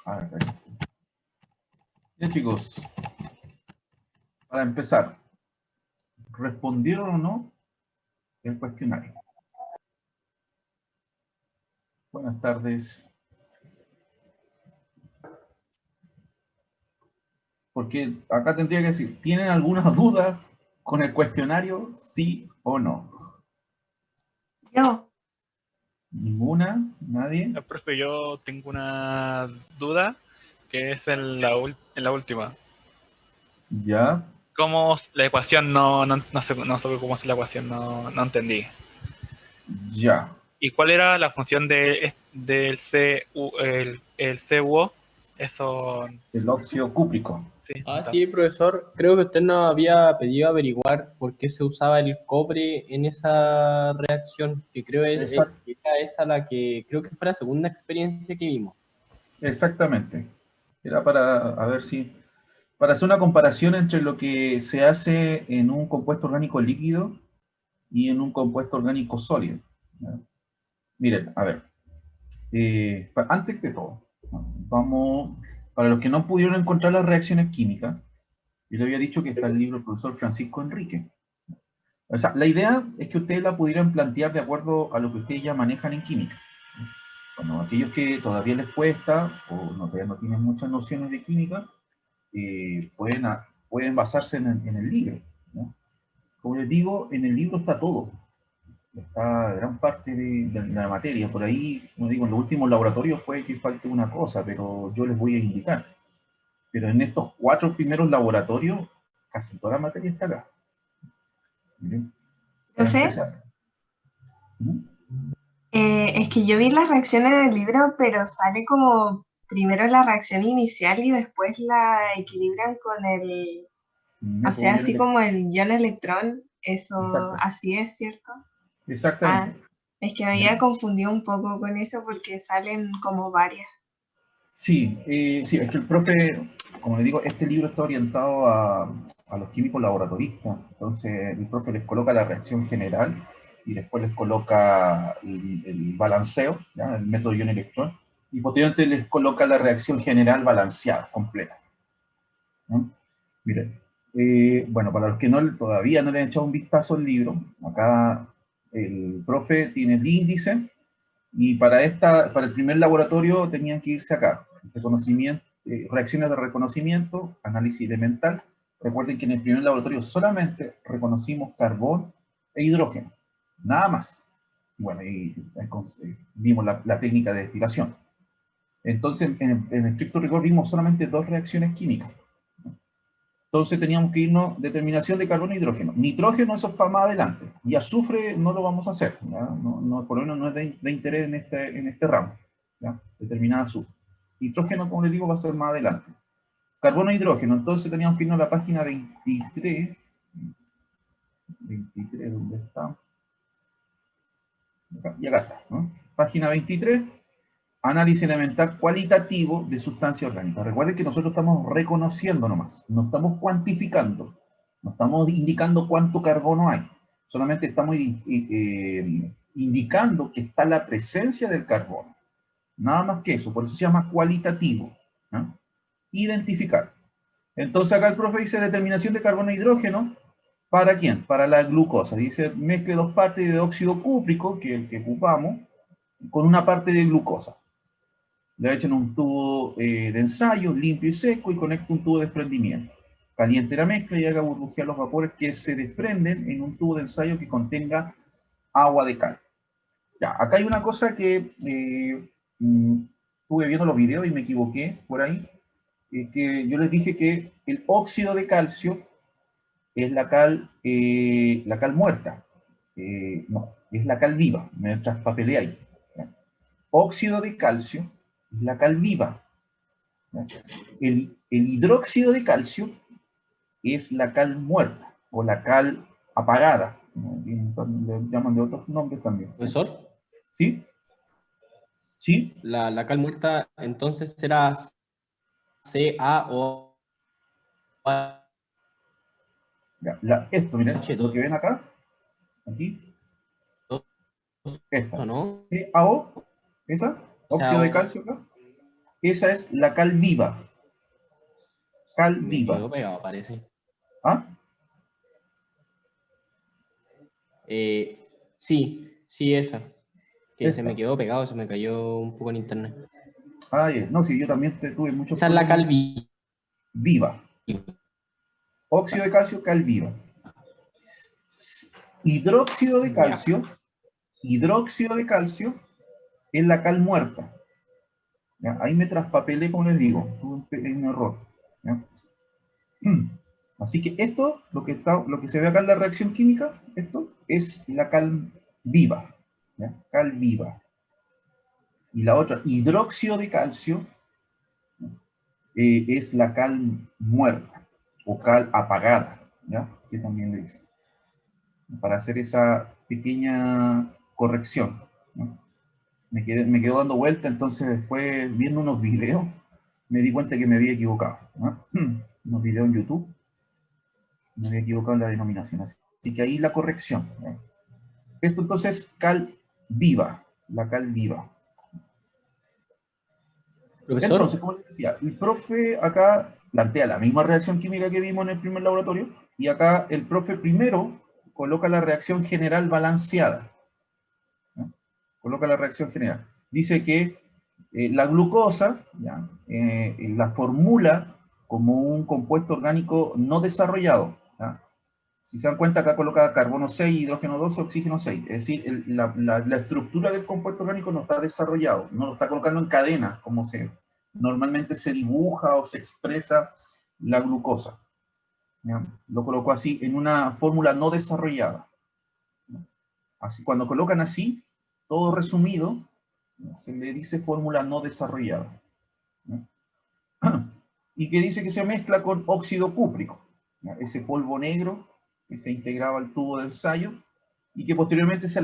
A ver, ahí. Bien, chicos, para empezar, ¿respondieron o no el cuestionario? Buenas tardes. Porque acá tendría que decir, ¿tienen alguna duda con el cuestionario, sí o no? Yo. ¿Ninguna? ¿Nadie? Profe, yo tengo una duda que es en la última. ¿Ya? ¿Cómo la ecuación? No sé cómo es la ecuación, no entendí. Ya. ¿Y cuál era la función del el CUO? Eso, El óxido cúprico. sí, Ah, está. sí, profesor. Creo que usted nos había pedido averiguar por qué se usaba el cobre en esa reacción. Que creo Exact- que era esa la que creo que fue la segunda experiencia que vimos. Exactamente. Era para, a ver si, para hacer una comparación entre lo que se hace en un compuesto orgánico líquido y en un compuesto orgánico sólido. ¿Ya? Miren, a ver, antes de todo, ¿no? Vamos, para los que no pudieron encontrar las reacciones químicas, yo le había dicho que está el libro del profesor Francisco Enrique. O sea, la idea es que ustedes la pudieran plantear de acuerdo a lo que ustedes ya manejan en química. Bueno, aquellos que todavía les cuesta o todavía no tienen muchas nociones de química, pueden basarse en el libro, ¿no? Como les digo, en el libro está todo. Está gran parte de la materia. Por ahí, como digo, en los últimos laboratorios puede que falte una cosa, pero yo les voy a indicar. Pero en estos 4 primeros laboratorios, casi toda la materia está acá. ¿Bien? Para Profe, empezar. ¿Mm? es que yo vi las reacciones del libro, pero sale como primero la reacción inicial y después la equilibran con el, o Método sea, ion así como el ion electrón, eso Exacto. así es, ¿cierto? Exactamente. Ah, es que me ¿Ya? había confundido un poco con eso porque salen como varias. Sí, sí, es que el profe, como le digo, este libro está orientado a los químicos laboratoristas. Entonces, el profe les coloca la reacción general y después les coloca el balanceo, ¿ya? El método ion-electrón, y posteriormente les coloca la reacción general balanceada, completa, ¿no? Miren, bueno, para los que todavía no le han echado un vistazo al libro, acá el profe tiene el índice. Y para el primer laboratorio tenían que irse acá. Reconocimiento, reacciones de reconocimiento, análisis elemental. Recuerden que en el primer laboratorio solamente reconocimos carbón e hidrógeno. Nada más. Bueno, y vimos la técnica de destilación. Entonces, en estricto rigor vimos solamente 2 reacciones químicas. Entonces teníamos que irnos, determinación de carbono e hidrógeno. Nitrógeno, eso es para más adelante. Y azufre no lo vamos a hacer, ¿ya? Por lo menos no es de interés en este ramo, ¿ya? Determinar azufre. Nitrógeno, como les digo, va a ser más adelante. Carbono e hidrógeno, entonces teníamos que irnos a la página 23. 23, ¿dónde está? Y acá está, ¿no? Página 23. Análisis elemental cualitativo de sustancia orgánica. Recuerden que nosotros estamos reconociendo nomás, no estamos cuantificando, no estamos indicando cuánto carbono hay, solamente estamos indicando que está la presencia del carbono. Nada más que eso, por eso se llama cualitativo, ¿no? Identificar. Entonces acá el profe dice determinación de carbono e hidrógeno. ¿Para quién? Para la glucosa. Dice mezcle 2 partes de óxido cúprico, que es el que ocupamos, con una parte de glucosa. Le echan un tubo de ensayo limpio y seco y conecta un tubo de desprendimiento. Caliente la mezcla y haga burbujear los vapores que se desprenden en un tubo de ensayo que contenga agua de cal. Ya, acá hay una cosa que estuve viendo los videos y me equivoqué por ahí, que yo les dije que el óxido de calcio es la cal muerta. No, es la cal viva, me traspapelé ahí. ¿Ya? Óxido de calcio es la cal viva. El hidróxido de calcio es la cal muerta o la cal apagada. Le llaman de otros nombres también. Profesor, ¿Sí? ¿Sí? la cal muerta entonces será CaOH2. Ya, esto, miren, lo que ven acá, aquí, Esta. ¿no? CaO, esa, O sea, óxido de calcio acá. Esa es la cal viva. Cal me quedó viva. pegado, parece. ¿Ah? Sí, esa. Que se me Esta. quedó pegado, se me cayó un poco en internet. Ah, no, sí, yo también tuve muchos Esa es la problemas. calvi. Viva. Óxido de calcio, cal viva. Hidróxido de Ya. calcio. Hidróxido de calcio es la cal muerta. ¿Ya? Ahí me traspapelé, como les digo. Tuve un pequeño error. ¿Ya? Así que esto, lo que se ve acá en la reacción química, esto es la cal viva. ¿Ya? Cal viva. Y la otra, hidróxido de calcio, es la cal muerta o cal apagada, ¿ya? Que también le dicen. Para hacer esa pequeña corrección, ¿no? Me quedo dando vuelta, entonces después viendo unos videos me di cuenta que me había equivocado, ¿no? Unos videos en YouTube, me había equivocado en la denominación. Así que ahí la corrección, ¿no? Esto entonces cal viva, la cal viva. Entonces, Profesor, como les decía, el profe acá plantea la misma reacción química que vimos en el primer laboratorio, y acá el profe primero coloca la reacción general balanceada, ¿no? Coloca la reacción general. Dice que la glucosa, ¿ya? La formula como un compuesto orgánico no desarrollado, ¿ya? Si se dan cuenta, acá coloca carbono 6, hidrógeno 2, oxígeno 6. Es decir, la estructura del compuesto orgánico no está desarrollado, no lo está colocando en cadena, como normalmente se dibuja o se expresa la glucosa, ¿ya? Lo colocó así, en una fórmula no desarrollada, ¿no? Así, cuando colocan así, todo resumido, ¿no? Se le dice fórmula no desarrollada, ¿no? Y que dice que se mezcla con óxido cúprico, ¿ya? Ese polvo negro que se integraba al tubo de ensayo y que posteriormente se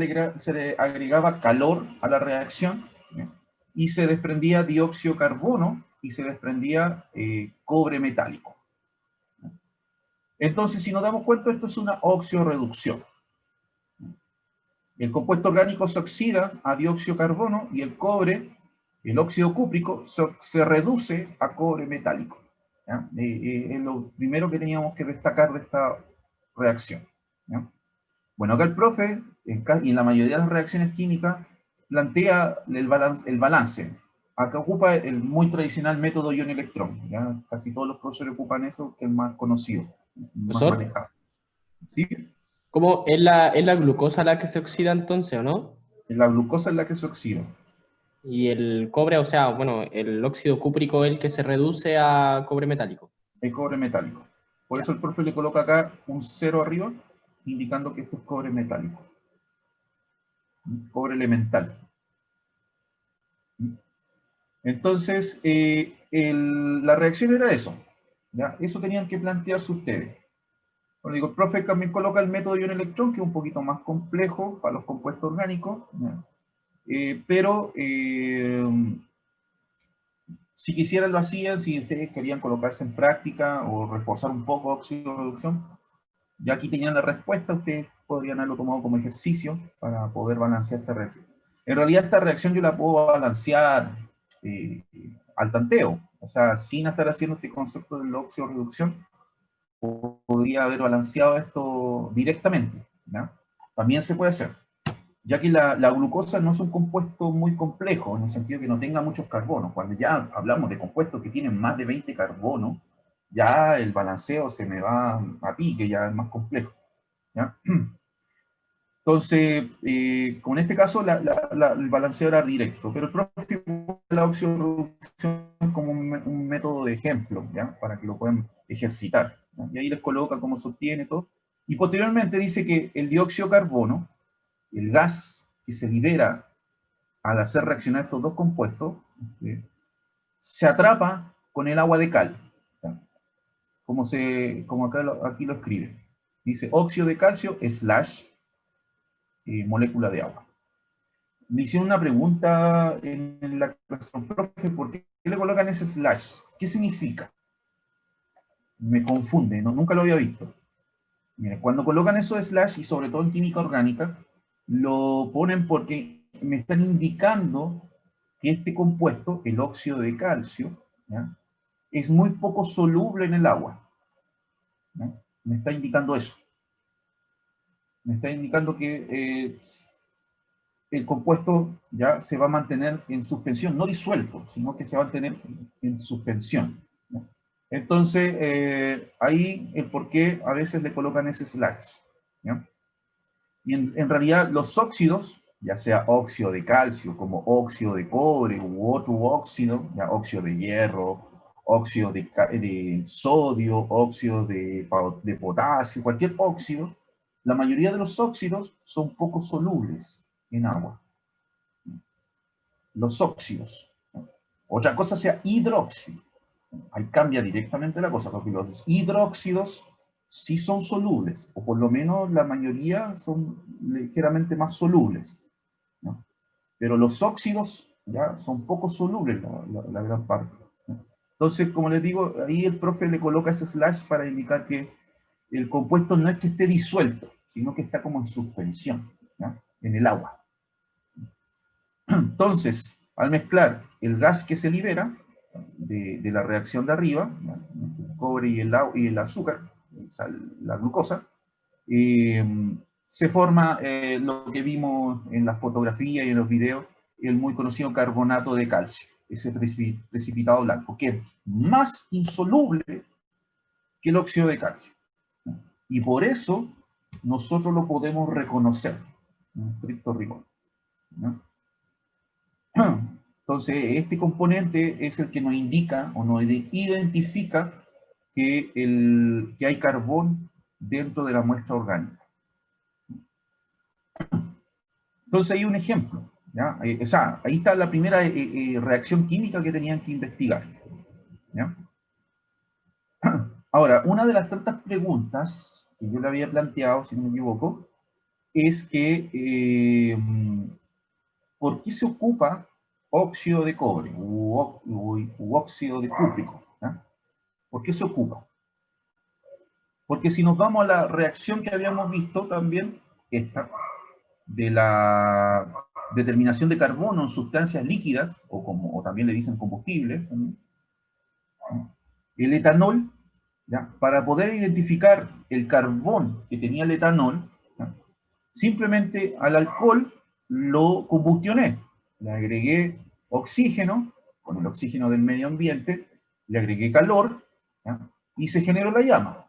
le agregaba calor a la reacción, ¿ya? Y se desprendía dióxido de carbono y se desprendía cobre metálico. Entonces, si nos damos cuenta, esto es una oxidorreducción. El compuesto orgánico se oxida a dióxido de carbono y el cobre, el óxido cúprico, se reduce a cobre metálico, ¿ya? Es lo primero que teníamos que destacar de esta reacción, ¿ya? Bueno, acá el profe, y en la mayoría de las reacciones químicas, plantea el balance. Acá ocupa el muy tradicional método ion-electrón, ¿ya? Casi todos los profesores ocupan eso, que es el más conocido, más profesor, manejado. ¿Sí? ¿cómo es la glucosa la que se oxida entonces, o no? La glucosa es la que se oxida. Y el cobre, o sea, bueno, el óxido cúprico es el que se reduce a cobre metálico. El cobre metálico. Por Ya. eso el profe le coloca acá un 0 arriba, indicando que esto es cobre metálico. Cobre elemental. Entonces, la reacción era eso, ¿ya? Eso tenían que plantearse ustedes. Bueno, digo, el profe también coloca el método ion-electrón, que es un poquito más complejo para los compuestos orgánicos, ¿ya? Pero si quisieran lo hacían, si ustedes querían colocarse en práctica o reforzar un poco óxido de reducción, ya aquí tenían la respuesta, ustedes podrían haberlo tomado como ejercicio para poder balancear esta reacción. En realidad esta reacción yo la puedo balancear al tanteo, o sea, sin estar haciendo este concepto de la oxidorreducción, podría haber balanceado esto directamente, ¿ya? También se puede hacer, ya que la glucosa no es un compuesto muy complejo, en el sentido que no tenga muchos carbonos. Cuando ya hablamos de compuestos que tienen más de 20 carbonos, ya el balanceo se me va a pique, ya es más complejo, ¿ya? Entonces, con este caso, el balanceo era directo, pero el profe la oxidorreducción como un método de ejemplo, ¿ya? Para que lo puedan ejercitar, ¿ya? Y ahí les coloca cómo se obtiene todo. Y posteriormente dice que el dióxido de carbono, el gas que se libera al hacer reaccionar estos dos compuestos, se atrapa con el agua de cal, ¿ya? Como acá aquí lo escribe. Dice óxido de calcio slash molécula de agua. Me hicieron una pregunta en la clase, profe, ¿por qué le colocan ese slash? ¿Qué significa? Me confunde, nunca lo había visto. Mira, cuando colocan esos slash, y sobre todo en química orgánica, lo ponen porque me están indicando que este compuesto, el óxido de calcio, ¿ya?, es muy poco soluble en el agua, ¿ya? Me está indicando eso. Me está indicando que el compuesto ya se va a mantener en suspensión, no disuelto, sino que se va a mantener en suspensión, ¿ya? Entonces, ahí el por qué a veces le colocan ese slash, ¿ya? Y en realidad los óxidos, ya sea óxido de calcio, como óxido de cobre u otro óxido, ya óxido de hierro, óxido de sodio, óxido de potasio, cualquier óxido, la mayoría de los óxidos son poco solubles en agua. Los óxidos. Otra cosa sea hidróxido. Ahí cambia directamente la cosa, porque los hidróxidos sí son solubles, o por lo menos la mayoría son ligeramente más solubles, ¿no? Pero los óxidos ya son poco solubles la gran parte, ¿no? Entonces, como les digo, ahí el profe le coloca ese slash para indicar que el compuesto no es que esté disuelto, sino que está como en suspensión, ¿ya?, en el agua. Entonces, al mezclar el gas que se libera de la reacción de arriba, el cobre y el azúcar, o sea, la glucosa, se forma lo que vimos en las fotografías y en los videos, el muy conocido carbonato de calcio, ese precipitado blanco, que es más insoluble que el óxido de calcio. Y por eso nosotros lo podemos reconocer, en estricto rigor, ¿no? Entonces, este componente es el que nos indica o nos identifica que hay carbón dentro de la muestra orgánica. Entonces, hay un ejemplo, ¿ya? O sea, ahí está la primera reacción química que tenían que investigar, ¿ya? Ahora, una de las tantas preguntas que yo le había planteado, si no me equivoco, es que ¿por qué se ocupa óxido de cobre u óxido de cúprico, ¿ya? ¿Por qué se ocupa? Porque si nos vamos a la reacción que habíamos visto también, esta, de la determinación de carbono en sustancias líquidas, o también le dicen combustibles, el etanol, ¿ya?, para poder identificar el carbón que tenía el etanol, ¿ya?, simplemente al alcohol lo combustioné, le agregué oxígeno, con el oxígeno del medio ambiente, le agregué calor, ¿ya?, y se generó la llama.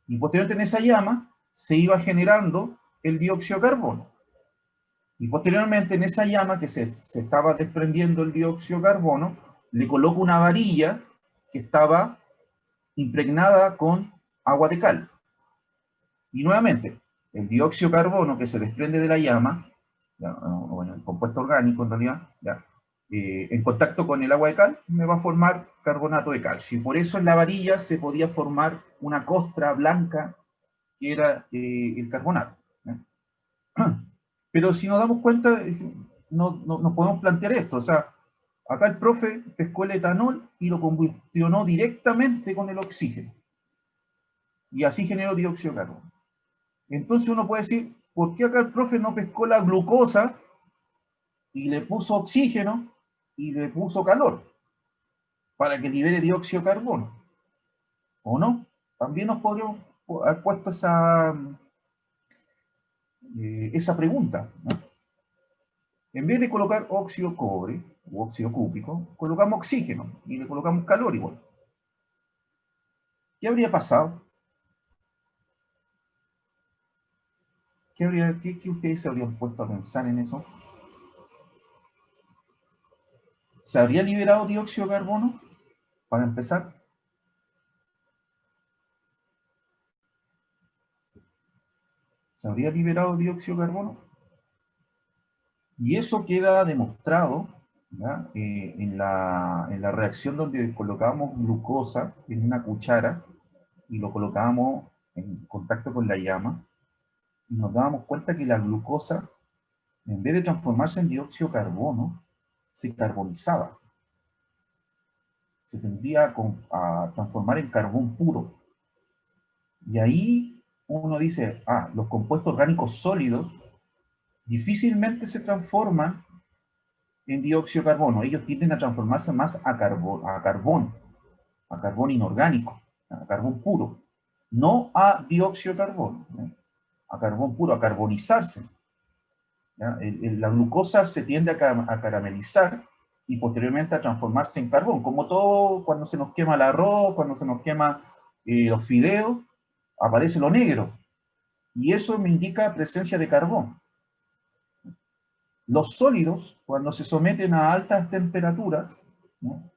Y posteriormente en esa llama se iba generando el dióxido de carbono. Y posteriormente en esa llama que se estaba desprendiendo el dióxido de carbono, le coloco una varilla que estaba impregnada con agua de cal. Y nuevamente, el dióxido de carbono que se desprende de la llama, ya, bueno, el compuesto orgánico en realidad, ya, en contacto con el agua de cal, me va a formar carbonato de calcio. Y por eso en la varilla se podía formar una costra blanca que era el carbonato, ¿ya? Pero si nos damos cuenta, no nos podemos plantear esto. O sea, acá el profe pescó el etanol y lo combustionó directamente con el oxígeno. Y así generó dióxido de carbono. Entonces uno puede decir, ¿por qué acá el profe no pescó la glucosa y le puso oxígeno y le puso calor para que libere dióxido de carbono? ¿O no? También nos podríamos haber puesto esa pregunta, ¿no? En vez de colocar óxido cobre u óxido cúprico, colocamos oxígeno y le colocamos calor igual. ¿Qué habría pasado? ¿Qué ustedes se habrían puesto a pensar en eso? ¿Se habría liberado dióxido de carbono? Para empezar, ¿se habría liberado dióxido de carbono? Y eso queda demostrado, ¿ya?, en la reacción donde colocamos glucosa en una cuchara y lo colocamos en contacto con la llama, y nos dábamos cuenta que la glucosa, en vez de transformarse en dióxido de carbono, se carbonizaba. Se tendría a transformar en carbón puro. Y ahí uno dice, los compuestos orgánicos sólidos difícilmente se transforman en dióxido de carbono. Ellos tienden a transformarse más a carbón inorgánico, a carbón puro, no a dióxido de carbono, ¿ya? A carbón puro, a carbonizarse. ¿Ya? La glucosa se tiende a caramelizar y posteriormente a transformarse en carbón, como todo cuando se nos quema el arroz, cuando se nos quema los fideos, aparece lo negro, y eso me indica presencia de carbón. Los sólidos, cuando se someten a altas temperaturas, ¿no?,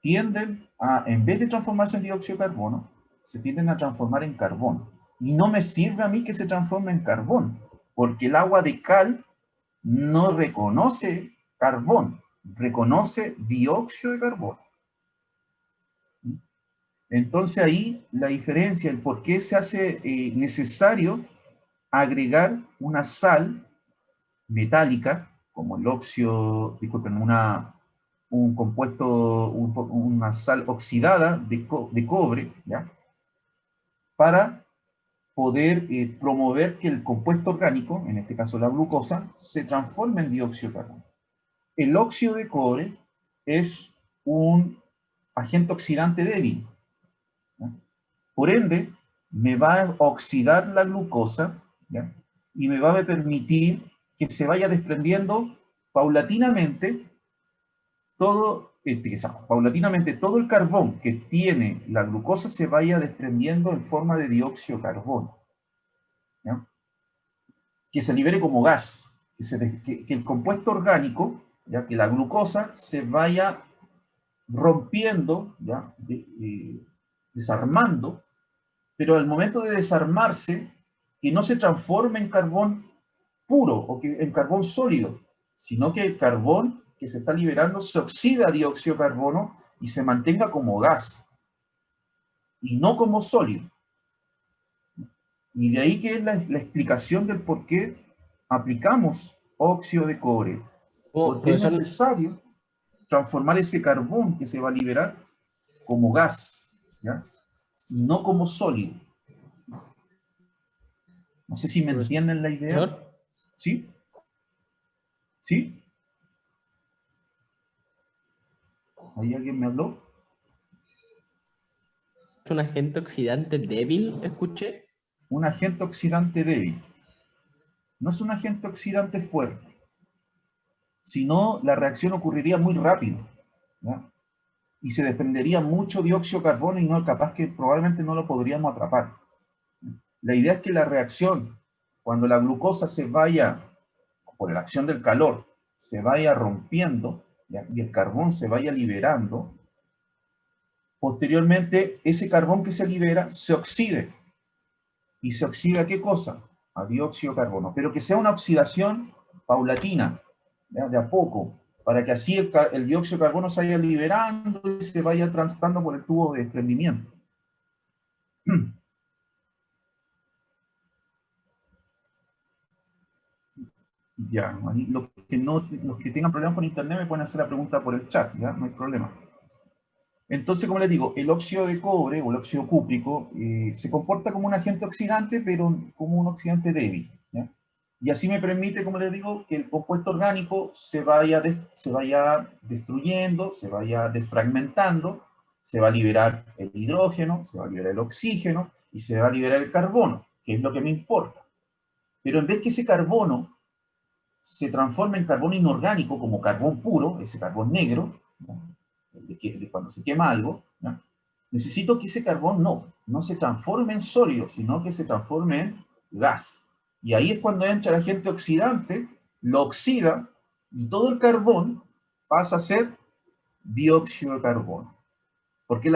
tienden a, en vez de transformarse en dióxido de carbono, se tienden a transformar en carbón. Y no me sirve a mí que se transforme en carbón, porque el agua de cal no reconoce carbón, reconoce dióxido de carbono. Entonces ahí la diferencia, el por qué se hace necesario agregar una sal metálica, como el óxido, disculpen, un compuesto, una sal oxidada de cobre, ¿ya?, para poder promover que el compuesto orgánico, en este caso la glucosa, se transforme en dióxido de carbono. El óxido de cobre es un agente oxidante débil, ¿ya? Por ende, me va a oxidar la glucosa, ¿ya?, y me va a permitir que se vaya desprendiendo paulatinamente todo el carbón que tiene la glucosa se vaya desprendiendo en forma de dióxido de carbono, ¿ya?, que se libere como gas, que el compuesto orgánico, ¿ya?, que la glucosa se vaya rompiendo, ¿ya?, desarmando, pero al momento de desarmarse, que no se transforme en carbón puro o en carbón sólido, sino que el carbón que se está liberando se oxida a dióxido de carbono y se mantenga como gas, y no como sólido. Y de ahí que es la explicación del por qué aplicamos óxido de cobre, porque es Profesor, necesario transformar ese carbón que se va a liberar como gas, ¿ya?, y no como sólido. No sé si me entienden la idea. ¿Sí? ¿Sí? ¿Hay alguien me habló? ¿es un agente oxidante débil, escuché? Un agente oxidante débil. No es un agente oxidante fuerte. Si no, la reacción ocurriría muy rápido, ¿ya?, y se desprendería mucho dióxido de carbono y no, capaz que probablemente no lo podríamos atrapar. La idea es que la reacción, cuando la glucosa se vaya, por la acción del calor, se vaya rompiendo, ¿ya?, y el carbón se vaya liberando, posteriormente ese carbón que se libera se oxide. ¿Y se oxida qué cosa? A dióxido de carbono. Pero que sea una oxidación paulatina, ¿ya?, de a poco, para que así el dióxido de carbono se vaya liberando y se vaya transitando por el tubo de desprendimiento. Ya, los que tengan problemas con internet me pueden hacer la pregunta por el chat, ¿ya? No hay problema. Entonces, como les digo, el óxido de cobre o el óxido cúprico se comporta como un agente oxidante, pero como un oxidante débil, ¿ya? Y así me permite, como les digo, que el compuesto orgánico se vaya destruyendo, se vaya desfragmentando, se va a liberar el hidrógeno, se va a liberar el oxígeno y se va a liberar el carbono, que es lo que me importa. Pero en vez que ese carbono se transforme en carbono inorgánico como carbón puro, ese carbón negro, ¿no?, de cuando se quema algo, ¿no?, necesito que ese carbón no se transforme en sólido, sino que se transforme en gas. Y ahí es cuando entra el agente oxidante, lo oxida, y todo el carbón pasa a ser dióxido de carbono. Porque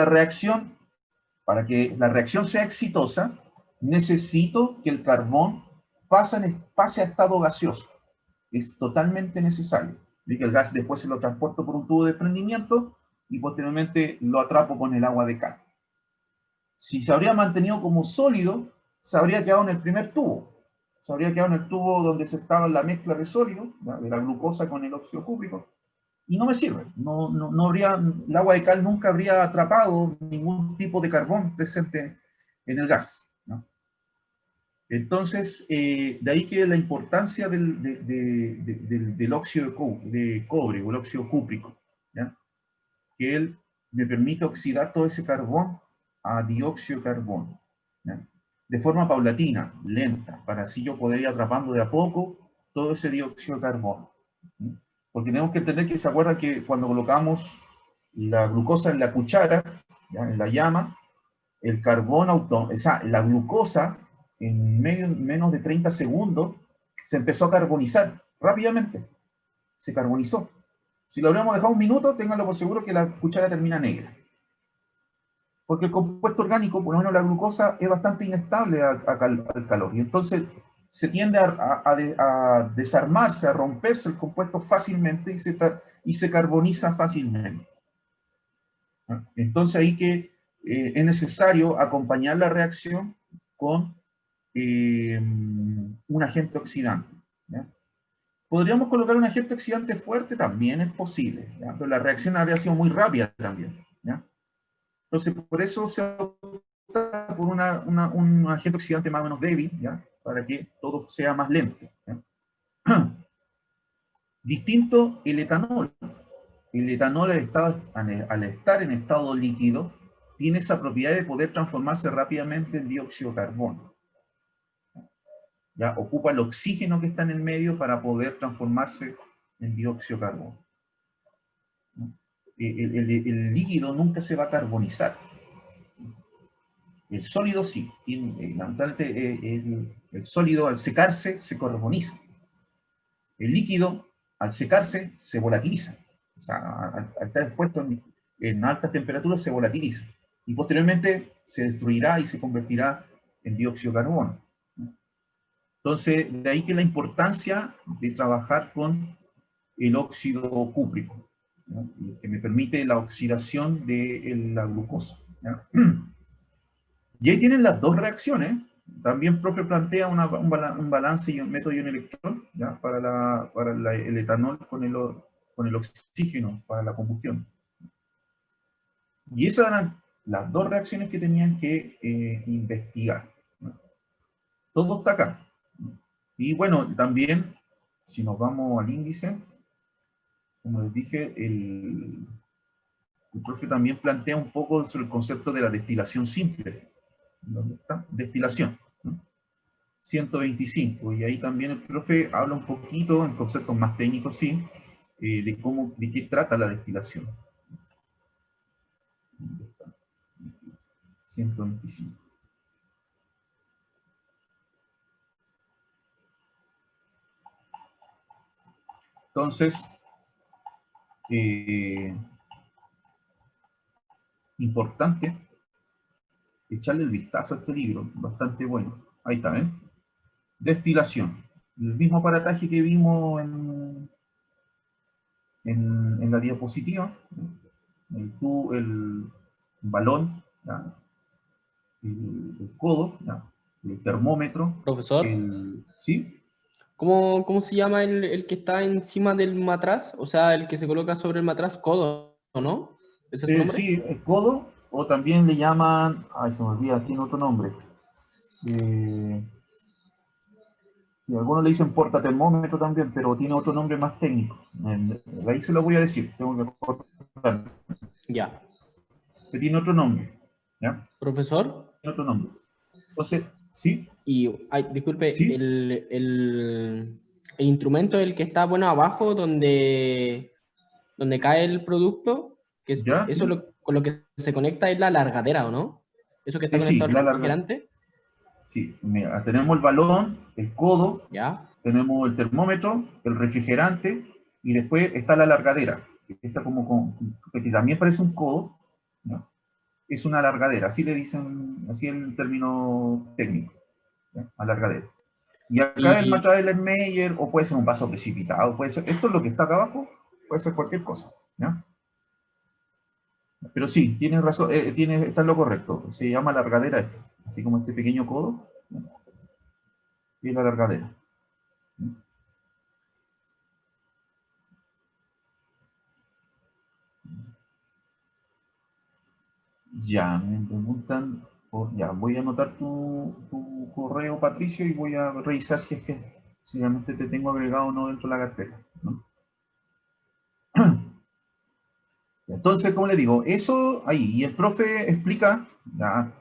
para que la reacción sea exitosa, necesito que el carbón pase a estado gaseoso. Es totalmente necesario. Y que el gas después se lo transporto por un tubo de desprendimiento y posteriormente lo atrapo con el agua de cal. Si se habría mantenido como sólido, se habría quedado en el primer tubo. Se habría quedado en el tubo donde se estaba la mezcla de sólido, ¿ya?, de la glucosa con el óxido cúprico, y no me sirve. El agua de cal nunca habría atrapado ningún tipo de carbón presente en el gas, ¿no? Entonces, de ahí que la importancia del óxido de cobre, o el óxido cúprico, ¿ya? Que él me permite oxidar todo ese carbón a dióxido de carbono, ¿ya? De forma paulatina, lenta, para así yo poder ir atrapando de a poco todo ese dióxido de carbono. ¿Sí? Porque tenemos que entender que se acuerda que cuando colocamos la glucosa en la cuchara, ¿ya? En la llama, el carbón o sea, la glucosa en menos de 30 segundos se empezó a carbonizar rápidamente, se carbonizó. Si lo habríamos dejado un minuto, ténganlo por seguro que la cuchara termina negra. Porque el compuesto orgánico, por lo menos la glucosa, es bastante inestable al calor. Y entonces se tiende a desarmarse, a romperse el compuesto fácilmente y se carboniza fácilmente. ¿Ah? Entonces ahí que es necesario acompañar la reacción con un agente oxidante. ¿Ya? Podríamos colocar un agente oxidante fuerte, también es posible, ¿ya? Pero la reacción habría sido muy rápida también. ¿Ya? Entonces, por eso se opta por un agente oxidante más o menos débil, ¿ya? Para que todo sea más lento. ¿Ya? Distinto el etanol. El etanol al estar en estado líquido, tiene esa propiedad de poder transformarse rápidamente en dióxido de carbono. ¿Ya? Ocupa el oxígeno que está en el medio para poder transformarse en dióxido de carbono. El líquido nunca se va a carbonizar. El sólido sí. El sólido al secarse se carboniza. El líquido al secarse se volatiliza. O sea, al estar expuesto en altas temperaturas se volatiliza. Y posteriormente se destruirá y se convertirá en dióxido de carbono. Entonces, de ahí que la importancia de trabajar con el óxido cúprico, ¿no? Que me permite la oxidación de la glucosa. ¿Ya? Y ahí tienen las dos reacciones. También, profe, plantea un balance y un método y un electrón, ¿ya? Para el etanol con el oxígeno, para la combustión. Y esas eran las dos reacciones que tenían que investigar, ¿no? Todo está acá. Y bueno, también, si nos vamos al índice, como les dije, el profe también plantea un poco sobre el concepto de la destilación simple. ¿Dónde está? Destilación, ¿no? 125, y ahí también el profe habla un poquito, en conceptos más técnicos, sí, de qué trata la destilación. 125. Entonces, importante echarle el vistazo a este libro, bastante bueno. Ahí está, ¿ven? Destilación. El mismo aparataje que vimos en la diapositiva, el balón, ¿ya? El codo, ¿ya? El termómetro, Profesor, ¿sí? ¿cómo se llama el que está encima del matraz? O sea, el que se coloca sobre el matraz, codo, ¿no? ¿Ese es su nombre? Sí, el codo, o también le llaman, ay, se me olvida, tiene otro nombre. Y algunos le dicen portatermómetro también, pero tiene otro nombre más técnico. Ahí se lo voy a decir, tengo que recordar. Ya. Que tiene otro nombre, ¿ya? Profesor, Tiene otro nombre. Entonces, ¿sí? y, ay, disculpe, ¿Sí? el instrumento, el que está, bueno, abajo, donde cae el producto, ¿Ya? eso ¿Sí? con lo que se conecta es la largadera, ¿o no? Eso que está Sí, conectado al la larga. refrigerante, Sí, mira, tenemos el balón, el codo, ¿ya? tenemos el termómetro, el refrigerante, y después está la largadera. Esta que también parece un codo, ¿no? Es una alargadera, así le dicen, así es el término técnico, ¿ya? Alargadera. Y acá el Y, material Meyer, o puede ser un vaso precipitado, puede ser, esto es lo que está acá abajo, puede ser cualquier cosa, ¿ya? Pero sí, tienes razón, está en lo correcto, se llama alargadera esto, así como este pequeño codo, ¿no? Y la alargadera. Ya, me preguntan Ya, voy a anotar tu correo, Patricio, y voy a revisar si es que si realmente te tengo agregado o no dentro de la carpeta, ¿no? Entonces, como le digo, eso ahí, y el profe explica, ya,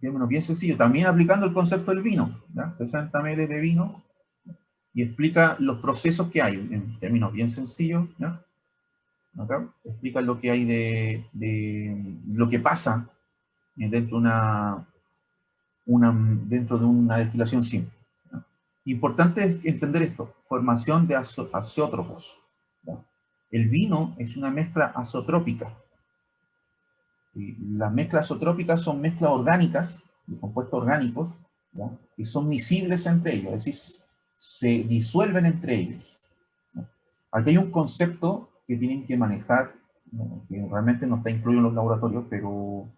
bien sencillo, también aplicando el concepto del vino, ¿ya? 60 ml de vino, y explica los procesos que hay, en términos bien sencillos, ¿ya? Acá explica lo que hay de lo que pasa dentro dentro de una destilación simple, ¿ya? Importante es entender esto, formación de azeótropos, ¿ya? El vino es una mezcla azotrópica. Y las mezclas azotrópicas son mezclas orgánicas, de compuestos orgánicos, ¿ya? Que son miscibles entre ellos, es decir, se disuelven entre ellos, ¿ya? Aquí hay un concepto que tienen que manejar, ¿no? Que realmente no está incluido en los laboratorios, pero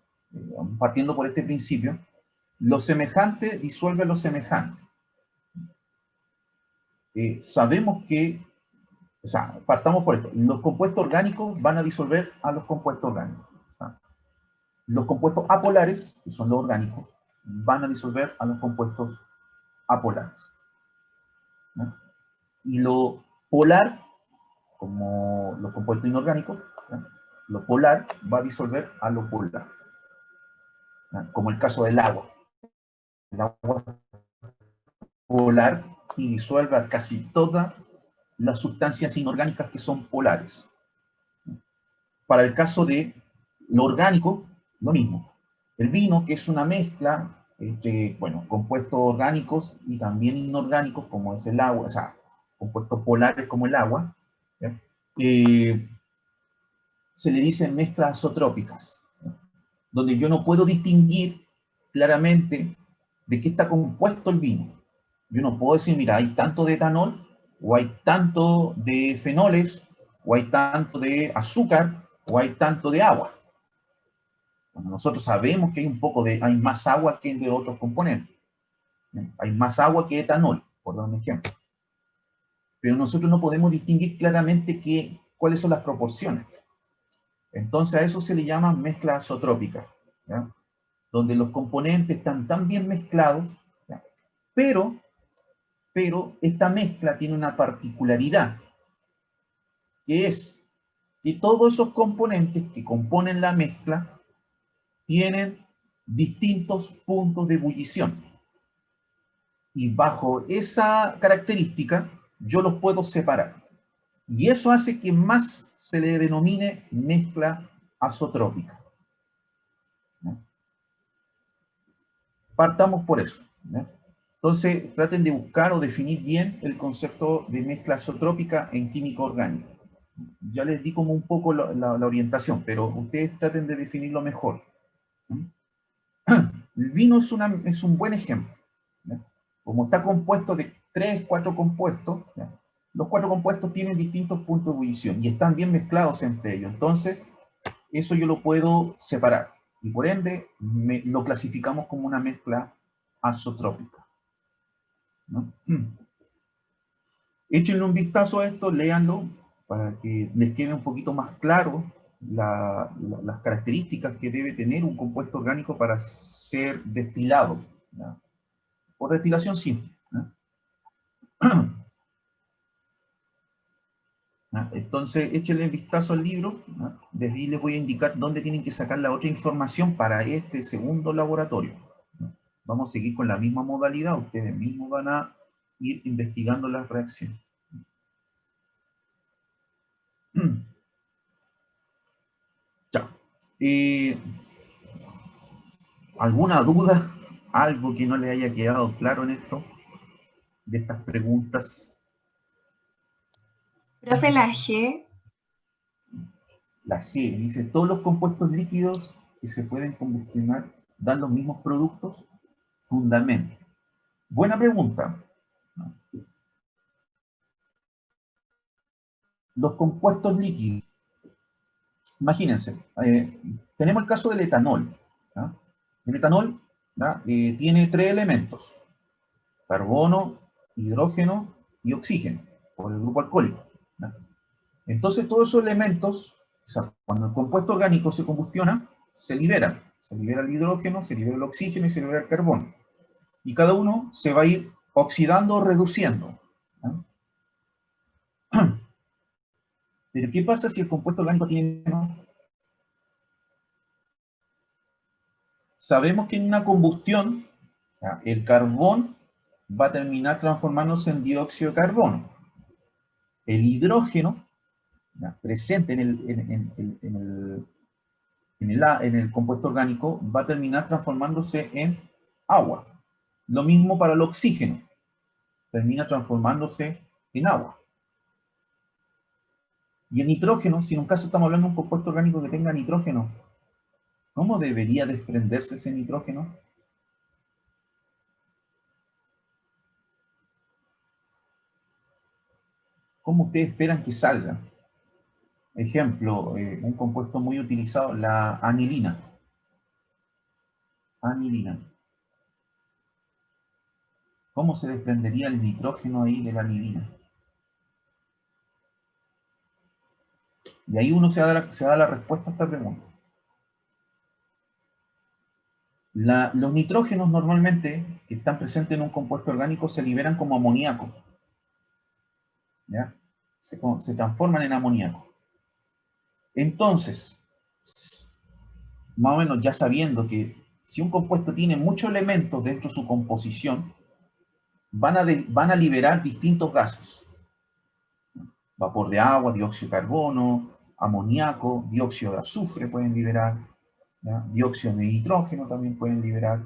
partiendo por este principio, lo semejante disuelve lo semejante. Sabemos que, o sea, partamos por esto, los compuestos orgánicos van a disolver a los compuestos orgánicos. Los compuestos apolares, que son los orgánicos, van a disolver a los compuestos apolares, ¿no? Y lo polar, como los compuestos inorgánicos, ¿no? Lo polar va a disolver a lo polar, ¿no? Como el caso del agua. El agua polar y disuelve a casi todas las sustancias inorgánicas que son polares. Para el caso de lo orgánico, lo mismo. El vino, que es una mezcla entre, bueno, compuestos orgánicos y también inorgánicos, como es el agua, o sea, compuestos polares como el agua, se le dicen mezclas azotrópicas, ¿ya? Donde yo no puedo distinguir claramente de qué está compuesto el vino. Yo no puedo decir, mira, hay tanto de etanol, o hay tanto de fenoles, o hay tanto de azúcar, o hay tanto de agua. Bueno, nosotros sabemos que hay más agua que de otros componentes. Hay más agua que etanol, por dar un ejemplo. Pero nosotros no podemos distinguir claramente cuáles son las proporciones. Entonces a eso se le llama mezcla azotrópica, ¿ya? Donde los componentes están tan bien mezclados, ¿ya? Pero esta mezcla tiene una particularidad, que es que todos esos componentes que componen la mezcla tienen distintos puntos de ebullición. Y bajo esa característica, yo los puedo separar. Y eso hace que más se le denomine mezcla azotrópica, ¿no? Partamos por eso, ¿no? Entonces, traten de buscar o definir bien el concepto de mezcla azotrópica en química orgánica. Ya les di como un poco la orientación, pero ustedes traten de definirlo mejor. El vino es un buen ejemplo, ¿ya? Como está compuesto de 3, 4 compuestos, ¿ya? Los 4 compuestos tienen distintos puntos de ebullición y están bien mezclados entre ellos. Entonces, eso yo lo puedo separar. Y por ende, lo clasificamos como una mezcla azotrópica, ¿no? Échenle un vistazo a esto, léanlo, para que les quede un poquito más claro las características que debe tener un compuesto orgánico para ser destilado, ¿ya? Por destilación simple, ¿ya? Entonces, échenle un vistazo al libro, ¿ya? Desde ahí les voy a indicar dónde tienen que sacar la otra información para este segundo laboratorio, ¿ya? Vamos a seguir con la misma modalidad, ustedes mismos van a ir investigando las reacciones. Ya. ¿Alguna duda? ¿Algo que no les haya quedado claro en esto? De estas preguntas. Profe, la G, La G dice, todos los compuestos líquidos que se pueden combustionar dan los mismos productos. Fundamento. Buena pregunta. Los compuestos líquidos. Imagínense, tenemos el caso del etanol, ¿ya? El etanol, ¿ya? Tiene 3 elementos: carbono, hidrógeno y oxígeno, por el grupo alcohólico, ¿ya? Entonces todos esos elementos, o sea, cuando el compuesto orgánico se combustiona, se liberan, Se libera el hidrógeno, se libera el oxígeno y se libera el carbono. Y cada uno se va a ir oxidando o reduciendo. ¿Ah? Pero ¿qué pasa si el compuesto orgánico tiene menos? Sabemos que en una combustión, ¿ya?, el carbón va a terminar transformándose en dióxido de carbono. El hidrógeno, ¿ya?, presente en el compuesto orgánico va a terminar transformándose en agua. Lo mismo para el oxígeno, termina transformándose en agua. Y el nitrógeno, si en un caso estamos hablando de un compuesto orgánico que tenga nitrógeno, ¿cómo debería desprenderse ese nitrógeno? ¿Cómo ustedes esperan que salga? Ejemplo, un compuesto muy utilizado, la anilina. Anilina. ¿Cómo se desprendería el nitrógeno ahí de la anilina? Y ahí uno se da la respuesta a esta pregunta. Los nitrógenos normalmente, que están presentes en un compuesto orgánico, se liberan como amoníaco. ¿Ya? Se transforman en amoníaco. Entonces, más o menos ya sabiendo que si un compuesto tiene muchos elementos dentro de su composición, van a liberar distintos gases. Vapor de agua, dióxido de carbono, amoníaco, dióxido de azufre pueden liberar, ¿ya?, dióxido de nitrógeno también pueden liberar,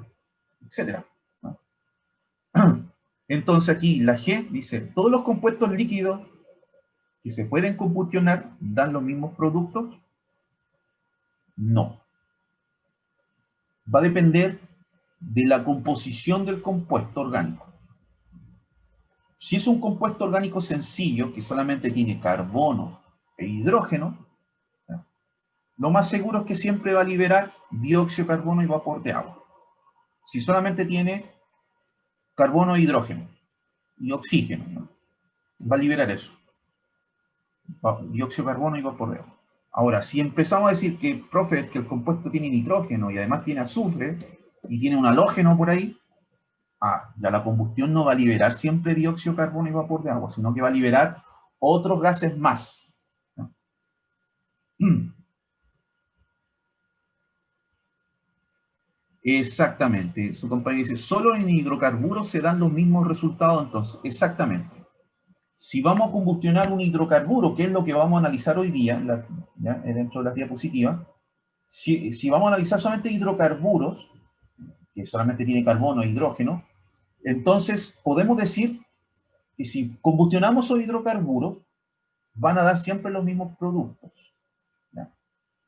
etc. ¿no? Entonces aquí la G dice, ¿todos los compuestos líquidos que se pueden combustionar dan los mismos productos? No. Va a depender de la composición del compuesto orgánico. Si es un compuesto orgánico sencillo, que solamente tiene carbono e hidrógeno, ¿ya?, lo más seguro es que siempre va a liberar dióxido de carbono y vapor de agua. Si solamente tiene carbono e hidrógeno y oxígeno, ¿no?, va a liberar eso. Dióxido de carbono y vapor de agua. Ahora, si empezamos a decir que, profe, que el compuesto tiene nitrógeno y además tiene azufre y tiene un halógeno por ahí, ya la combustión no va a liberar siempre dióxido de carbono y vapor de agua, sino que va a liberar otros gases más, ¿no? Exactamente. Su compañero dice, solo en hidrocarburos se dan los mismos resultados, entonces. Exactamente. Si vamos a combustionar un hidrocarburo, que es lo que vamos a analizar hoy día, ¿ya?, dentro de las diapositivas, si vamos a analizar solamente hidrocarburos, que solamente tiene carbono e hidrógeno, entonces podemos decir que si combustionamos esos hidrocarburos, van a dar siempre los mismos productos, ¿ya?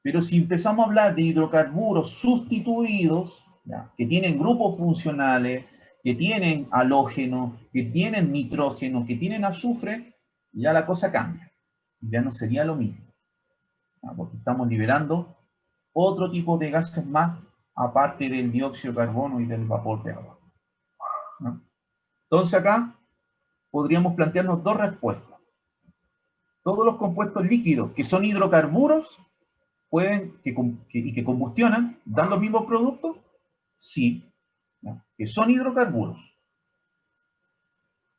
Pero si empezamos a hablar de hidrocarburos sustituidos, ¿ya?, que tienen grupos funcionales, que tienen halógeno, que tienen nitrógeno, que tienen azufre, ya la cosa cambia. Ya no sería lo mismo, ¿ya?, porque estamos liberando otro tipo de gases más, aparte del dióxido de carbono y del vapor de agua, ¿no? Entonces acá podríamos plantearnos dos respuestas. Todos los compuestos líquidos que son hidrocarburos y que combustionan, ¿dan los mismos productos? Sí, ¿no?, que son hidrocarburos.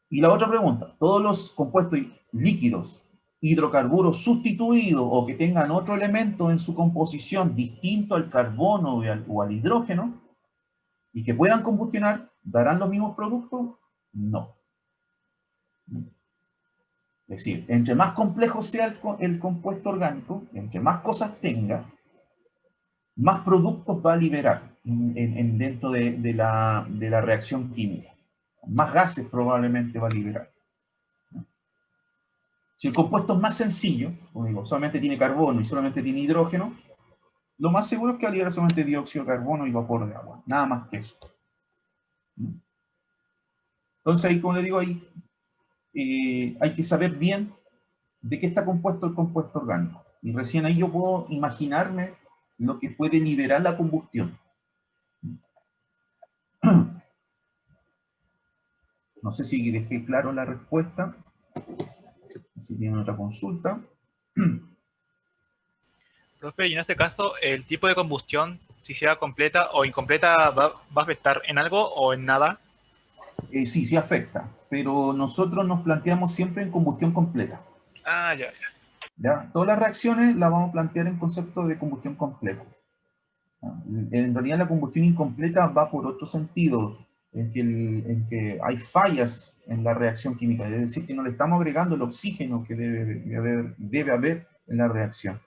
Y la otra pregunta, ¿todos los compuestos líquidos, hidrocarburos sustituidos o que tengan otro elemento en su composición distinto al carbono o al hidrógeno y que puedan combustionar, darán los mismos productos? No. Es decir, entre más complejo sea el compuesto orgánico, entre más cosas tenga, más productos va a liberar dentro de la reacción química. Más gases probablemente va a liberar. Si el compuesto es más sencillo, como digo, solamente tiene carbono y solamente tiene hidrógeno, lo más seguro es que va a liberar solamente dióxido de carbono y vapor de agua. Nada más que eso. Entonces ahí, como le digo, ahí hay que saber bien de qué está compuesto el compuesto orgánico. Y recién ahí yo puedo imaginarme lo que puede liberar la combustión. No sé si dejé claro la respuesta. Si tienen otra consulta. Profe, y en este caso, el tipo de combustión si sea completa o incompleta, va a afectar en algo o en nada? Sí, sí afecta, pero nosotros nos planteamos siempre en combustión completa. Ah, ya, ya. ¿Ya? Todas las reacciones las vamos a plantear en concepto de combustión completa. En realidad la combustión incompleta va por otro sentido, en que hay fallas en la reacción química, es decir, que no le estamos agregando el oxígeno que debe haber en la reacción,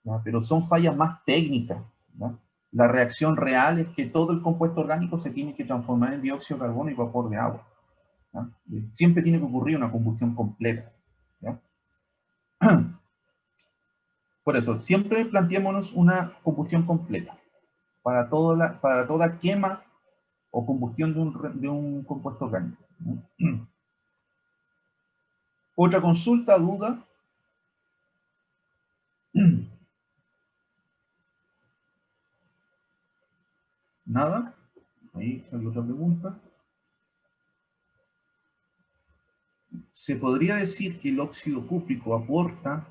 ¿ya? Pero son fallas más técnicas, ¿ya? La reacción real es que todo el compuesto orgánico se tiene que transformar en dióxido de carbono y vapor de agua, ¿ya? Siempre tiene que ocurrir una combustión completa, ¿ya? Por eso, siempre planteémonos una combustión completa para toda quema o combustión de un compuesto orgánico, ¿no? Otra consulta, duda. Nada. Ahí salió otra pregunta. ¿Se podría decir que el óxido cúprico aporta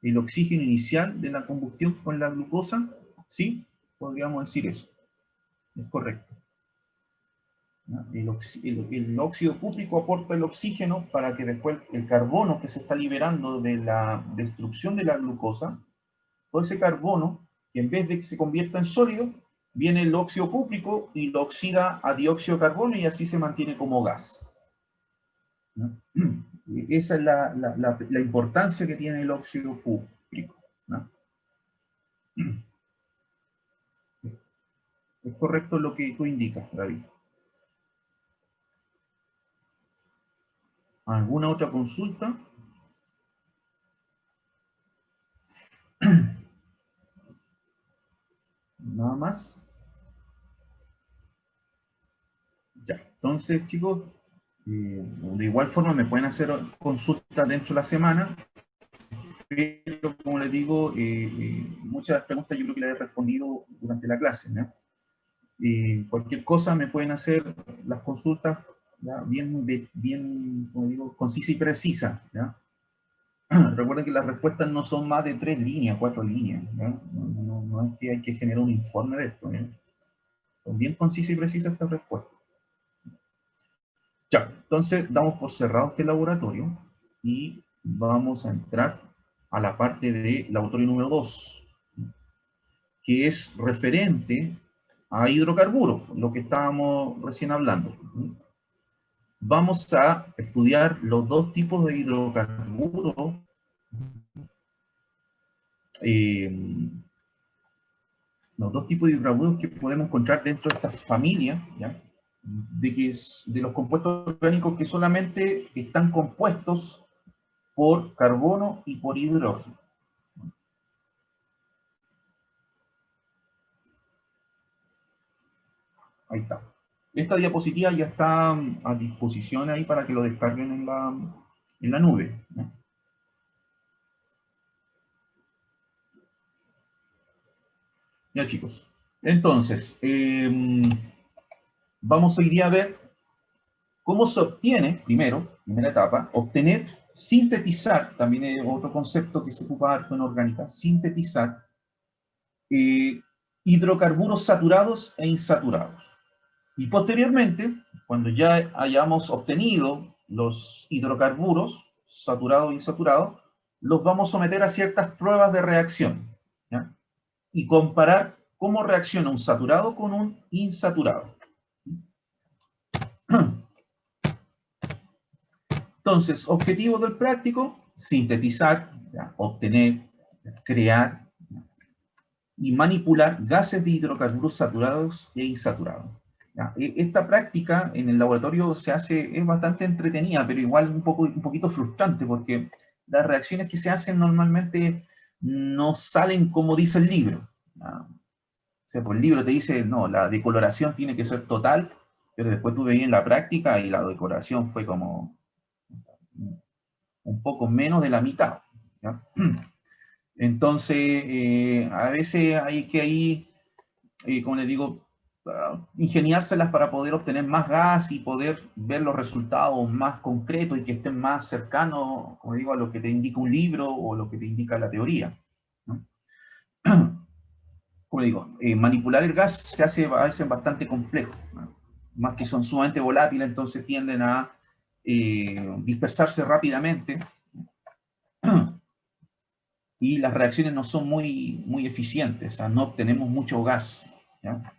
el oxígeno inicial de la combustión con la glucosa? Sí, podríamos decir eso. Es correcto. El óxido cúprico aporta el oxígeno para que después el carbono que se está liberando de la destrucción de la glucosa, todo ese carbono, que en vez de que se convierta en sólido, viene el óxido cúprico y lo oxida a dióxido de carbono y así se mantiene como gas, ¿no? Esa es la importancia que tiene el óxido cúprico, ¿no? Es correcto lo que tú indicas, David. ¿Alguna otra consulta? Nada más. Ya, entonces, chicos, de igual forma me pueden hacer consultas dentro de la semana, pero como les digo, muchas preguntas yo creo que las he respondido durante la clase, ¿no? Cualquier cosa me pueden hacer las consultas, ¿ya? Bien, como digo, concisa y precisa, ¿ya? Recuerden que las respuestas no son más de 3 líneas, 4 líneas, ¿ya? No es que hay que generar un informe de esto, ¿ya? Son bien concisas y precisas estas respuestas. Ya, entonces damos por cerrado este laboratorio y vamos a entrar a la parte del laboratorio número 2, que es referente a hidrocarburos, lo que estábamos recién hablando. Vamos a estudiar los dos tipos de hidrocarburos, que podemos encontrar dentro de esta familia, ¿ya? De los compuestos orgánicos que solamente están compuestos por carbono y por hidrógeno. Ahí está. Esta diapositiva ya está a disposición ahí para que lo descarguen en la nube, ¿no? Ya, chicos. Entonces, vamos hoy día a ver cómo se obtiene, primera etapa, sintetizar, también es otro concepto que se ocupa harto en orgánica, sintetizar hidrocarburos saturados e insaturados. Y posteriormente, cuando ya hayamos obtenido los hidrocarburos saturados e insaturados, los vamos a someter a ciertas pruebas de reacción, ¿ya? Y comparar cómo reacciona un saturado con un insaturado. Entonces, objetivos del práctico: sintetizar, ¿ya? Obtener, crear y manipular gases de hidrocarburos saturados e insaturados. ¿Ya? Esta práctica en el laboratorio es bastante entretenida, pero igual un poquito frustrante, porque las reacciones que se hacen normalmente no salen como dice el libro, ¿ya? O sea, pues el libro te dice, no, la decoloración tiene que ser total, pero después tú veías en la práctica y la decoloración fue como un poco menos de la mitad, ¿ya? Entonces, a veces hay que como les digo, ingeniárselas para poder obtener más gas y poder ver los resultados más concretos y que estén más cercanos, como digo, a lo que te indica un libro o lo que te indica la teoría, ¿no? como digo, manipular el gas se hace a veces bastante complejo, ¿no? Más que son sumamente volátiles, entonces tienden a dispersarse rápidamente y las reacciones no son muy eficientes, o sea, no obtenemos mucho gas, ¿ya?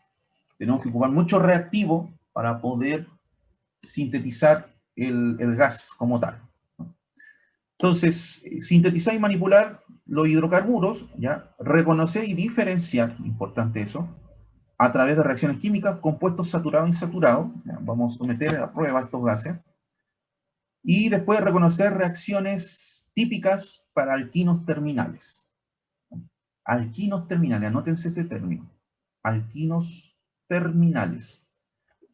Tenemos que ocupar mucho reactivo para poder sintetizar el gas como tal. Entonces, sintetizar y manipular los hidrocarburos, ¿ya? Reconocer y diferenciar, importante eso, a través de reacciones químicas, compuestos saturados e insaturados, ¿ya? Vamos a someter a prueba estos gases, y después reconocer reacciones típicas para alquinos terminales. Alquinos terminales, anótense ese término. Alquinos terminales.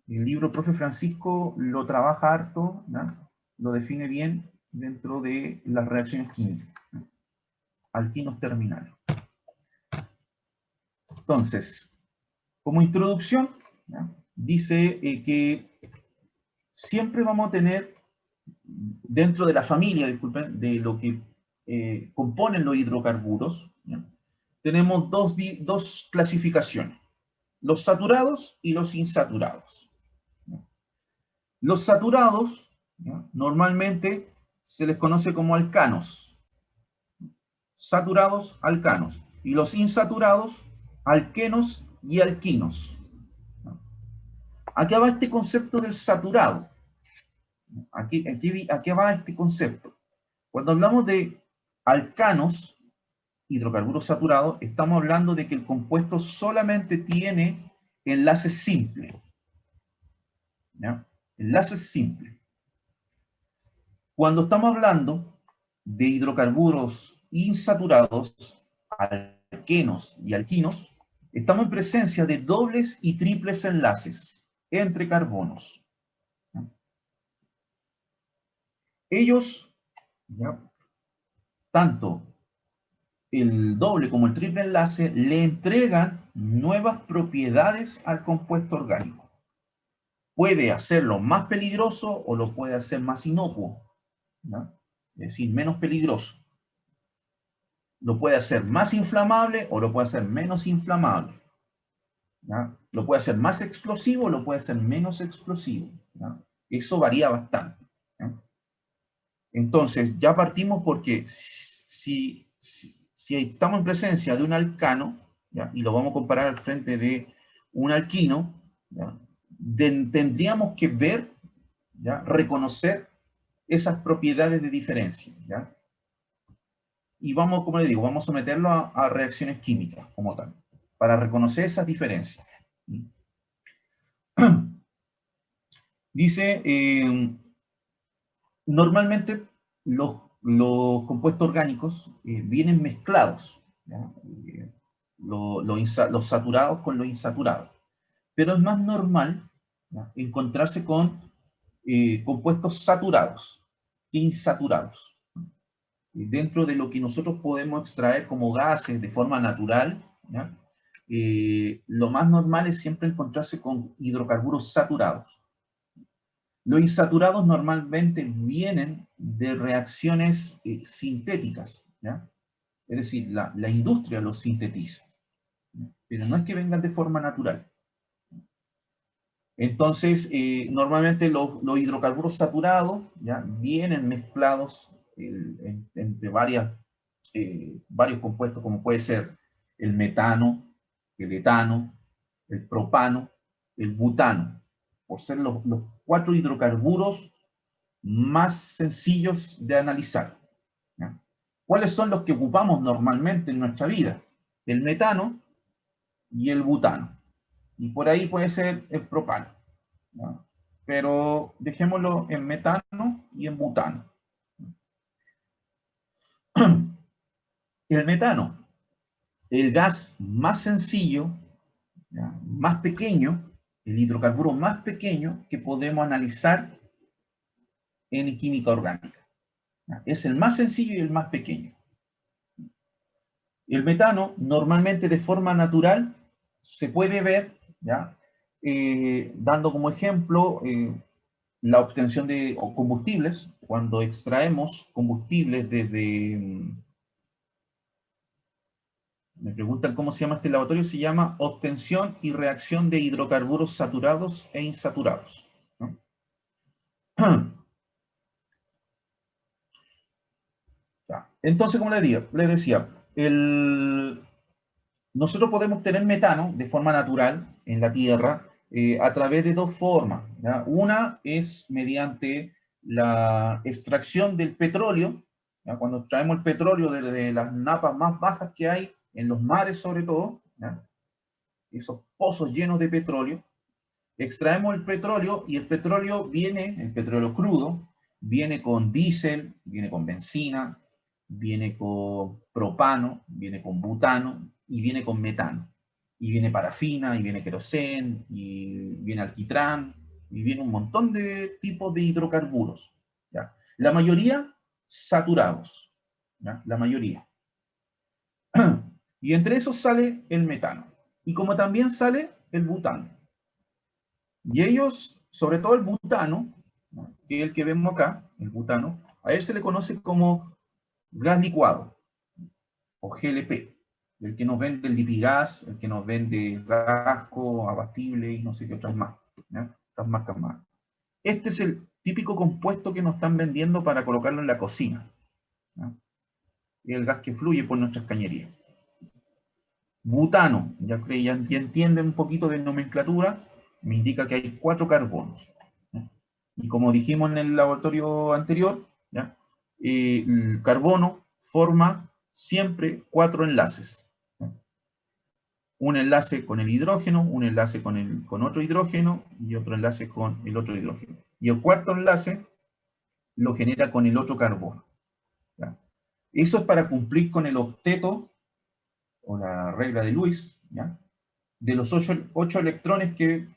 El libro Profe Francisco lo trabaja harto, ¿no? Lo define bien dentro de las reacciones químicas. ¿No? Alquinos terminales. Entonces, como introducción, ¿no? Dice que siempre vamos a tener, dentro de la familia, disculpen, de lo que componen los hidrocarburos, ¿no? Tenemos dos clasificaciones, los saturados y los insaturados. Los saturados, ¿ya? Normalmente se les conoce como alcanos. Saturados, alcanos. Y los insaturados, alquenos y alquinos. Aquí va este concepto del saturado. Aquí va este concepto. Cuando hablamos de alcanos, hidrocarburos saturados, estamos hablando de que el compuesto solamente tiene enlaces simples. ¿Ya? Enlaces simples. Cuando estamos hablando de hidrocarburos insaturados, alquenos y alquinos, estamos en presencia de dobles y triples enlaces entre carbonos. Ellos, ¿ya? Tanto el doble como el triple enlace le entregan nuevas propiedades al compuesto orgánico. Puede hacerlo más peligroso o lo puede hacer más inocuo, ¿no? Es decir, menos peligroso. Lo puede hacer más inflamable o lo puede hacer menos inflamable, ¿ya? Lo puede hacer más explosivo o lo puede hacer menos explosivo, ¿ya? Eso varía bastante, ¿ya? Entonces, ya partimos porque si estamos en presencia de un alcano, ¿ya? Y lo vamos a comparar al frente de un alquino, ¿ya? Tendríamos que ver, ¿ya? Reconocer esas propiedades de diferencia, ¿ya? Y vamos, como le digo, vamos a someterlo a reacciones químicas como tal, para reconocer esas diferencias. Dice, normalmente los compuestos orgánicos vienen mezclados, ¿ya? Los saturados con los insaturados. Pero es más normal, ¿ya? Encontrarse con compuestos saturados que insaturados. Dentro de lo que nosotros podemos extraer como gases de forma natural, ¿ya? Lo más normal es siempre encontrarse con hidrocarburos saturados. Los insaturados normalmente vienen de reacciones sintéticas, ¿ya? Es decir, la industria los sintetiza, ¿ya? Pero no es que vengan de forma natural. Entonces, normalmente los hidrocarburos saturados, ¿ya? Vienen mezclados entre varios compuestos, como puede ser el metano, el etano, el propano, el butano, por ser los 4 hidrocarburos más sencillos de analizar, ¿ya? ¿Cuáles son los que ocupamos normalmente en nuestra vida? El metano y el butano. Y por ahí puede ser el propano, ¿ya? Pero dejémoslo en metano y en butano. El metano, el gas más sencillo, ¿ya? Más pequeño, el hidrocarburo más pequeño que podemos analizar en química orgánica. ¿Ya? Es el más sencillo y el más pequeño. El metano, normalmente de forma natural, se puede ver, ¿ya? Dando como ejemplo la obtención de combustibles, cuando extraemos combustibles Me preguntan cómo se llama este laboratorio. Se llama obtención y reacción de hidrocarburos saturados e insaturados, ¿no? Ya. Entonces, como les decía, nosotros podemos tener metano de forma natural en la Tierra a través de dos formas, ¿ya? Una es mediante la extracción del petróleo, ¿ya? Cuando extraemos el petróleo de las napas más bajas que hay, en los mares sobre todo, ¿ya? Esos pozos llenos de petróleo, extraemos el petróleo y el petróleo viene, el petróleo crudo, viene con diésel, viene con benzina, viene con propano, viene con butano y viene con metano. Y viene parafina, y viene querosén, y viene alquitrán, y viene un montón de tipos de hidrocarburos, ¿ya? La mayoría saturados, ¿ya? La mayoría. Y entre esos sale el metano. Y como también sale el butano. Y ellos, sobre todo el butano, ¿no? Que es el que vemos acá, el butano, a él se le conoce como gas licuado, o GLP, el que nos vende el Lipigas, el que nos vende Gasco, Abastible y no sé qué otras más, ¿ya? Otras marcas más. Este es el típico compuesto que nos están vendiendo para colocarlo en la cocina, ¿ya? Es el gas que fluye por nuestras cañerías. Butano, ya entienden un poquito de nomenclatura, me indica que hay 4 carbonos, ¿ya? Y como dijimos en el laboratorio anterior, ¿ya? El carbono forma siempre 4 enlaces, ¿ya? Un enlace con el hidrógeno, un enlace con otro hidrógeno y otro enlace con el otro hidrógeno. Y el cuarto enlace lo genera con el otro carbono, ¿ya? Eso es para cumplir con el octeto o la regla de Lewis, ¿ya? De los 8 electrones que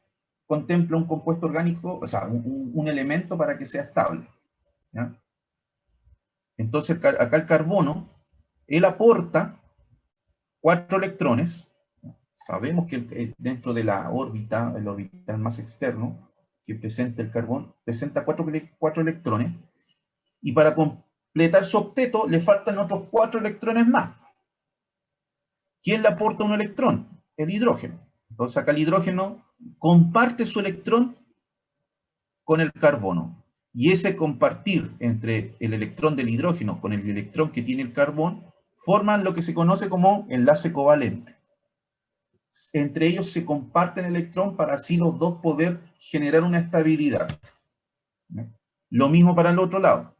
contempla un compuesto orgánico, o sea, un elemento para que sea estable, ¿ya? Entonces, acá el carbono, él aporta 4 electrones. Sabemos que dentro de la órbita, el orbital más externo, que presenta el carbón, presenta 4 electrones, y para completar su octeto le faltan otros 4 electrones más. ¿Quién le aporta un electrón? El hidrógeno. Entonces acá el hidrógeno comparte su electrón con el carbono. Y ese compartir entre el electrón del hidrógeno con el electrón que tiene el carbón forman lo que se conoce como enlace covalente. Entre ellos se comparten el electrón para así los dos poder generar una estabilidad. Lo mismo para el otro lado.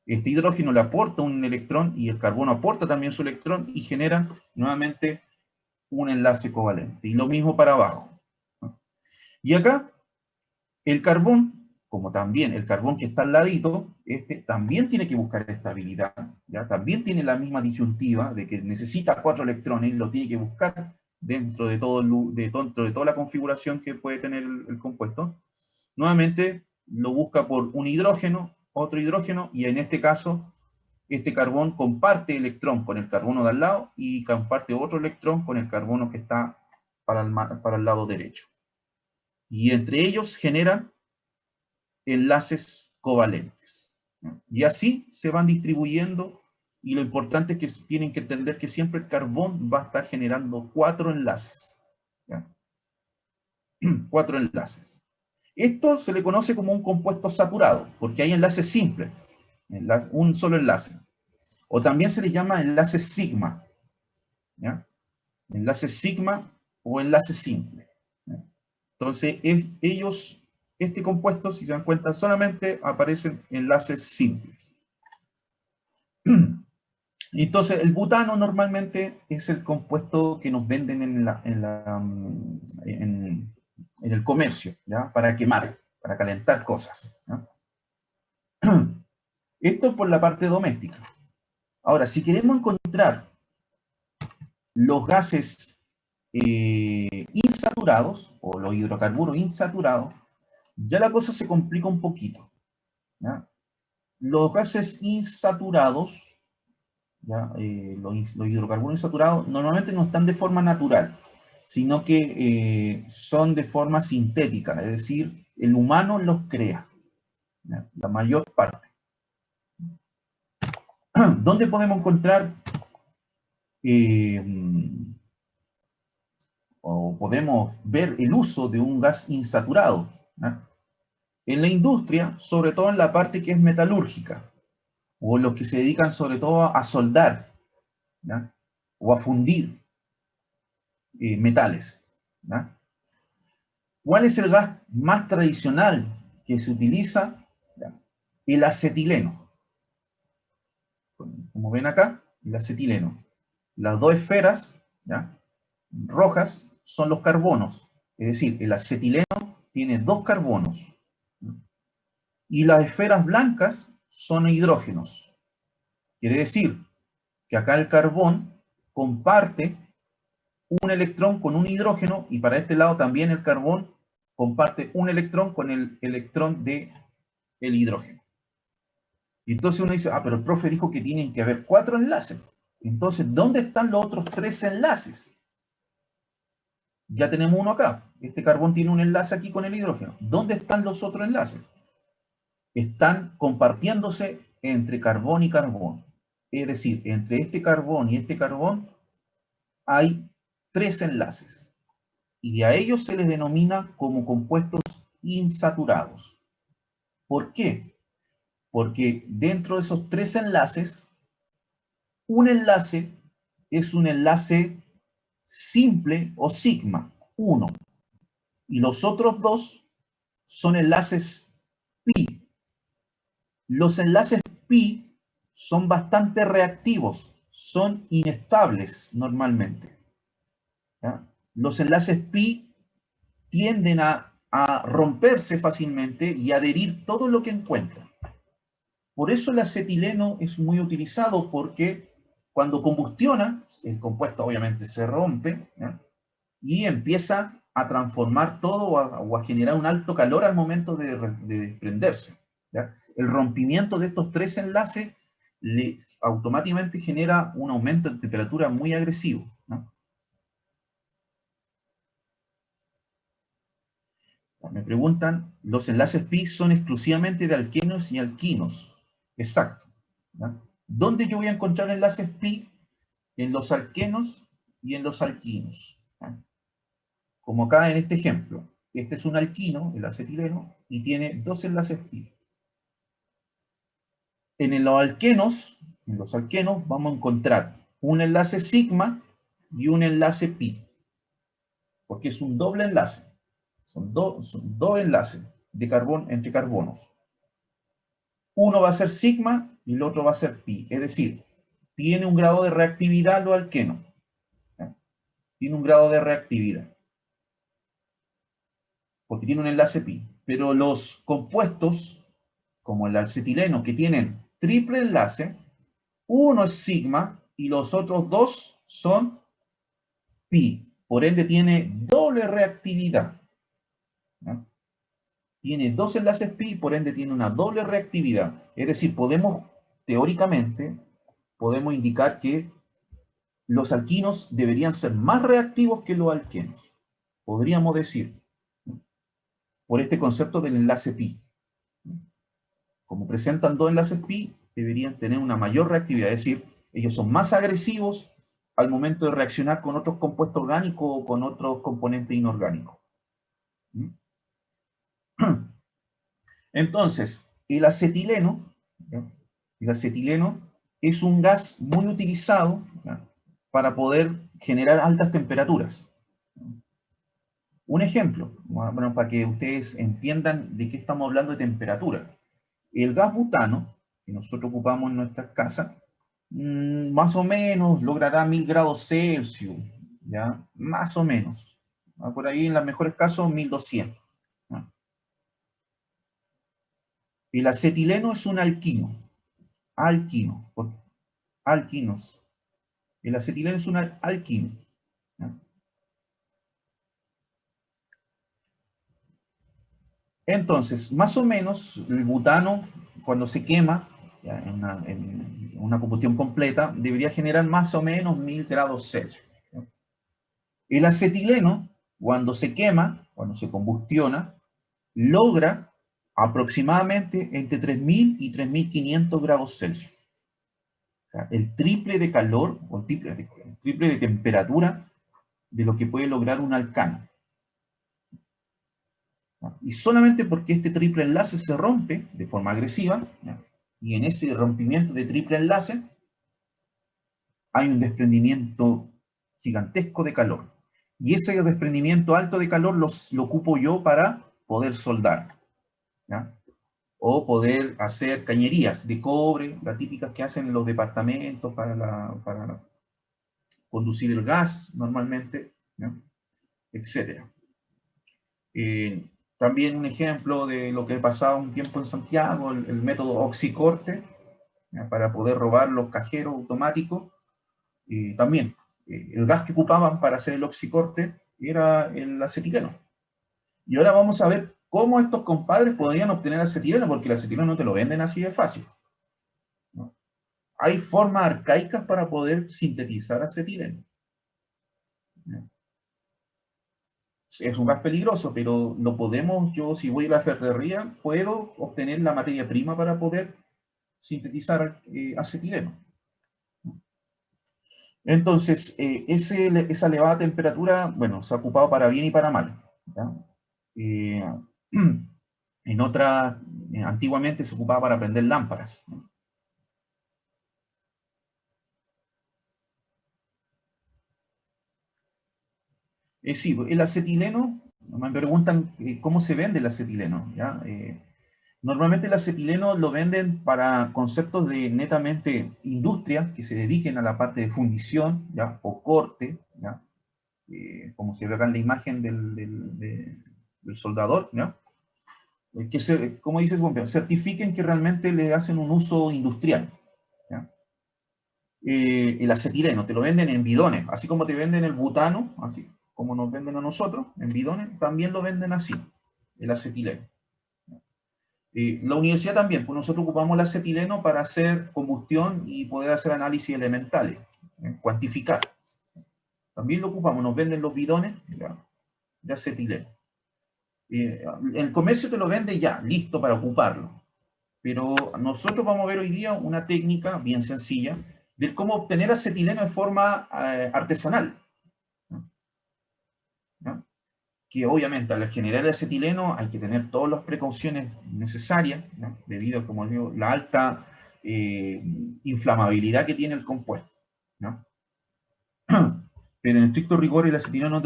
Este hidrógeno le aporta un electrón y el carbono aporta también su electrón y generan nuevamente un enlace covalente. Y lo mismo para abajo. Y acá, el carbón, como también el carbón que está al ladito, este también tiene que buscar estabilidad, ¿ya? También tiene la misma disyuntiva de que necesita 4 electrones y lo tiene que buscar dentro de toda la configuración que puede tener el compuesto. Nuevamente, lo busca por un hidrógeno, otro hidrógeno, y en este caso, este carbón comparte electrón con el carbono de al lado y comparte otro electrón con el carbono que está para el lado derecho. Y entre ellos generan enlaces covalentes, ¿no? Y así se van distribuyendo, y lo importante es que tienen que entender que siempre el carbón va a estar generando 4 enlaces, ¿ya? 4 enlaces. Esto se le conoce como un compuesto saturado, porque hay enlaces simples, un solo enlace. O también se le llama enlace sigma, ¿ya? Enlace sigma o enlace simple, ¿ya? Entonces, este compuesto, si se dan cuenta, solamente aparecen enlaces simples. Entonces, el butano normalmente es el compuesto que nos venden en el comercio, ¿ya? Para quemar, para calentar cosas, ¿ya? Esto por la parte doméstica. Ahora, si queremos encontrar los gases insaturados, o los hidrocarburos insaturados, ya la cosa se complica un poquito, ¿ya? Los gases insaturados, ¿ya? Los hidrocarburos insaturados normalmente no están de forma natural, sino que son de forma sintética, es decir, el humano los crea, ¿ya? La mayor parte. ¿Dónde podemos encontrar o podemos ver el uso de un gas insaturado, ¿no? En la industria, sobre todo en la parte que es metalúrgica, o los que se dedican sobre todo a soldar, ¿no? O a fundir metales, ¿no? ¿Cuál es el gas más tradicional que se utiliza? El acetileno. Como ven acá, el acetileno. Las dos esferas, ¿ya?, rojas son los carbonos. Es decir, el acetileno tiene dos carbonos. Y las esferas blancas son hidrógenos. Quiere decir que acá el carbón comparte un electrón con un hidrógeno, y para este lado también el carbón comparte un electrón con el electrón del hidrógeno. Y entonces uno dice, pero el profe dijo que tienen que haber 4 enlaces. Entonces, ¿dónde están los otros 3 enlaces? Ya tenemos uno acá. Este carbón tiene un enlace aquí con el hidrógeno. ¿Dónde están los otros enlaces? Están compartiéndose entre carbón y carbón. Es decir, entre este carbón y este carbón hay 3 enlaces. Y a ellos se les denomina como compuestos insaturados. ¿Por qué? Porque dentro de esos 3 enlaces, un enlace es un enlace simple o sigma, 1. Y los otros 2 son enlaces pi. Los enlaces pi son bastante reactivos, son inestables normalmente, ¿ya? Los enlaces pi tienden a romperse fácilmente y adherir todo lo que encuentran. Por eso el acetileno es muy utilizado, porque cuando combustiona, el compuesto obviamente se rompe, ¿ya?, y empieza a transformar todo o a generar un alto calor al momento de desprenderse, ¿ya? El rompimiento de estos 3 enlaces automáticamente genera un aumento de temperatura muy agresivo, ¿no? Me preguntan, ¿los enlaces pi son exclusivamente de alquenos y alquinos? Exacto, ¿ya? ¿Dónde yo voy a encontrar enlaces pi? En los alquenos y en los alquinos, ¿ya? Como acá en este ejemplo. Este es un alquino, el acetileno, y tiene 2 enlaces pi. En los alquenos vamos a encontrar un enlace sigma y un enlace pi, porque es un doble enlace. Son dos enlaces de carbón entre carbonos. Uno va a ser sigma y el otro va a ser pi. Es decir, tiene un grado de reactividad lo alqueno, ¿ya? Tiene un grado de reactividad, porque tiene un enlace pi. Pero los compuestos, como el acetileno, que tienen triple enlace, uno es sigma y los otros 2 son pi. Por ende tiene doble reactividad, ¿no? Tiene 2 enlaces pi, por ende tiene una doble reactividad. Es decir, teóricamente, podemos indicar que los alquinos deberían ser más reactivos que los alquenos. Podríamos decir, ¿no?, por este concepto del enlace pi. Como presentan 2 enlaces pi, deberían tener una mayor reactividad. Es decir, ellos son más agresivos al momento de reaccionar con otros compuestos orgánicos o con otros componentes inorgánicos. Entonces, el acetileno es un gas muy utilizado, ¿ya?, para poder generar altas temperaturas. Un ejemplo, bueno, para que ustedes entiendan de qué estamos hablando de temperatura. El gas butano, que nosotros ocupamos en nuestras casas, más o menos logrará 1000 grados Celsius, ¿ya? Más o menos. Por ahí, en los mejores casos, 1200. ¿Ya? El acetileno es un alquino. Alquinos. El acetileno es un alquino, ¿ya? Entonces, más o menos, el butano, cuando se quema, ya, en una combustión completa, debería generar más o menos 1000 grados Celsius, ¿ya? El acetileno, cuando se quema, cuando se combustiona, logra aproximadamente entre 3000 y 3500 grados Celsius. O sea, el triple de calor, o el triple de temperatura de lo que puede lograr un alcano. Y solamente porque este triple enlace se rompe de forma agresiva, y en ese rompimiento de triple enlace hay un desprendimiento gigantesco de calor. Y ese desprendimiento alto de calor lo ocupo yo para poder soldar, ¿ya? O poder hacer cañerías de cobre, las típicas que hacen en los departamentos para conducir el gas normalmente, ¿ya? Etcétera. También un ejemplo de lo que pasaba un tiempo en Santiago, el método oxicorte, ¿ya? Para poder robar los cajeros automáticos. También, el gas que ocupaban para hacer el oxicorte era el acetileno. Y ahora vamos a ver cómo estos compadres podían obtener acetileno, porque el acetileno no te lo venden así de fácil, ¿no? Hay formas arcaicas para poder sintetizar acetileno, ¿no? Es un gas peligroso, pero lo podemos, yo si voy a la ferrería, puedo obtener la materia prima para poder sintetizar acetileno. Entonces, esa elevada temperatura, bueno, se ha ocupado para bien y para mal, ¿ya? En otra, antiguamente se ocupaba para prender lámparas, ¿no? Sí, el acetileno, me preguntan cómo se vende el acetileno, ¿ya? Normalmente el acetileno lo venden para conceptos de netamente industria, que se dediquen a la parte de fundición, ¿ya? O corte, ¿ya? Como se ve acá en la imagen del soldador, ¿ya? Como dices, bueno, certifiquen que realmente le hacen un uso industrial, ¿ya? El acetileno, te lo venden en bidones, así como te venden el butano, así como nos venden a nosotros, en bidones, también lo venden así, el acetileno. La universidad también, pues nosotros ocupamos el acetileno para hacer combustión y poder hacer análisis elementales, cuantificar. También lo ocupamos, nos venden los bidones de acetileno. El comercio te lo vende ya, listo para ocuparlo. Pero nosotros vamos a ver hoy día una técnica bien sencilla de cómo obtener acetileno de forma artesanal, ¿no? Que obviamente al generar el acetileno hay que tener todas las precauciones necesarias, ¿no? Debido a, como digo, la alta inflamabilidad que tiene el compuesto, ¿no? Pero en estricto rigor el acetileno no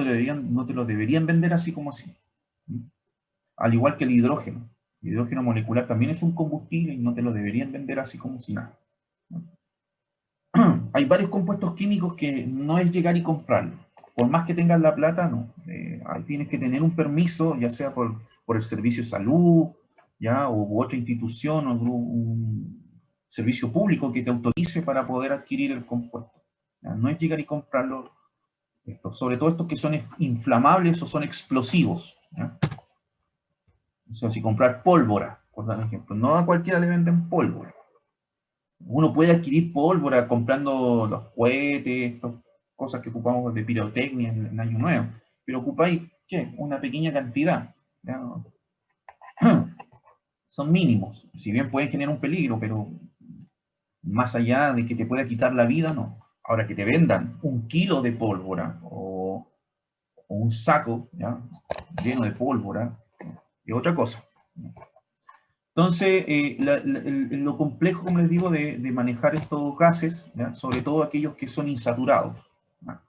te lo deberían vender así como así, ¿no? Al igual que el hidrógeno. El hidrógeno molecular también es un combustible y no te lo deberían vender así como si nada, ¿no? Hay varios compuestos químicos que no es llegar y comprarlo. Por más que tengas la plata, no. Ahí tienes que tener un permiso, ya sea por el servicio de salud, ¿ya? U otra institución, o un servicio público que te autorice para poder adquirir el compuesto, ¿ya? No es llegar y comprarlo, sobre todo estos que son inflamables o son explosivos, ¿ya? O sea, si comprar pólvora, por dar un ejemplo, no a cualquiera le venden pólvora. Uno puede adquirir pólvora comprando los cohetes, cosas que ocupamos de pirotecnia en Año Nuevo, pero ocupáis, ¿qué? Una pequeña cantidad, ¿ya? Son mínimos, si bien pueden generar un peligro, pero más allá de que te pueda quitar la vida, no. Ahora, que te vendan 1 kilo de pólvora o un saco, ¿ya? Lleno de pólvora, es otra cosa. Entonces, lo complejo, como les digo, de manejar estos gases, ¿ya? Sobre todo aquellos que son insaturados, ¿ya?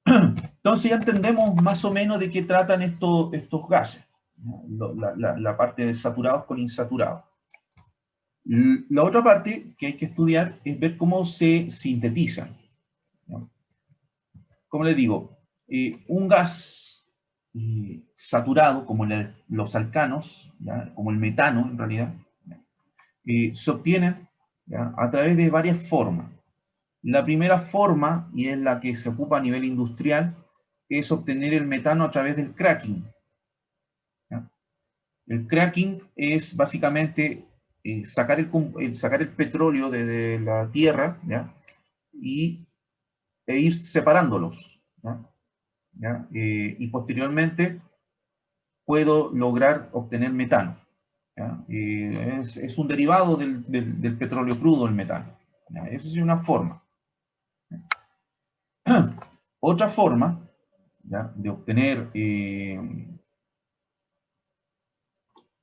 Entonces ya entendemos más o menos de qué tratan estos gases, ¿ya? La parte de saturados con insaturados. La otra parte que hay que estudiar es ver cómo se sintetizan, ¿ya? Como les digo, un gas saturado, como los alcanos, ¿ya? Como el metano en realidad, se obtienen, ¿ya? A través de varias formas. La primera forma, y es la que se ocupa a nivel industrial, es obtener el metano a través del cracking, ¿ya? El cracking es básicamente sacar el petróleo de la tierra, ¿ya? E ir separándolos, ¿ya? ¿Ya? Y posteriormente puedo lograr obtener metano, ¿ya? Es un derivado del petróleo crudo, el metano, ¿ya? Eso es una forma. Otra forma, ¿ya?, de obtener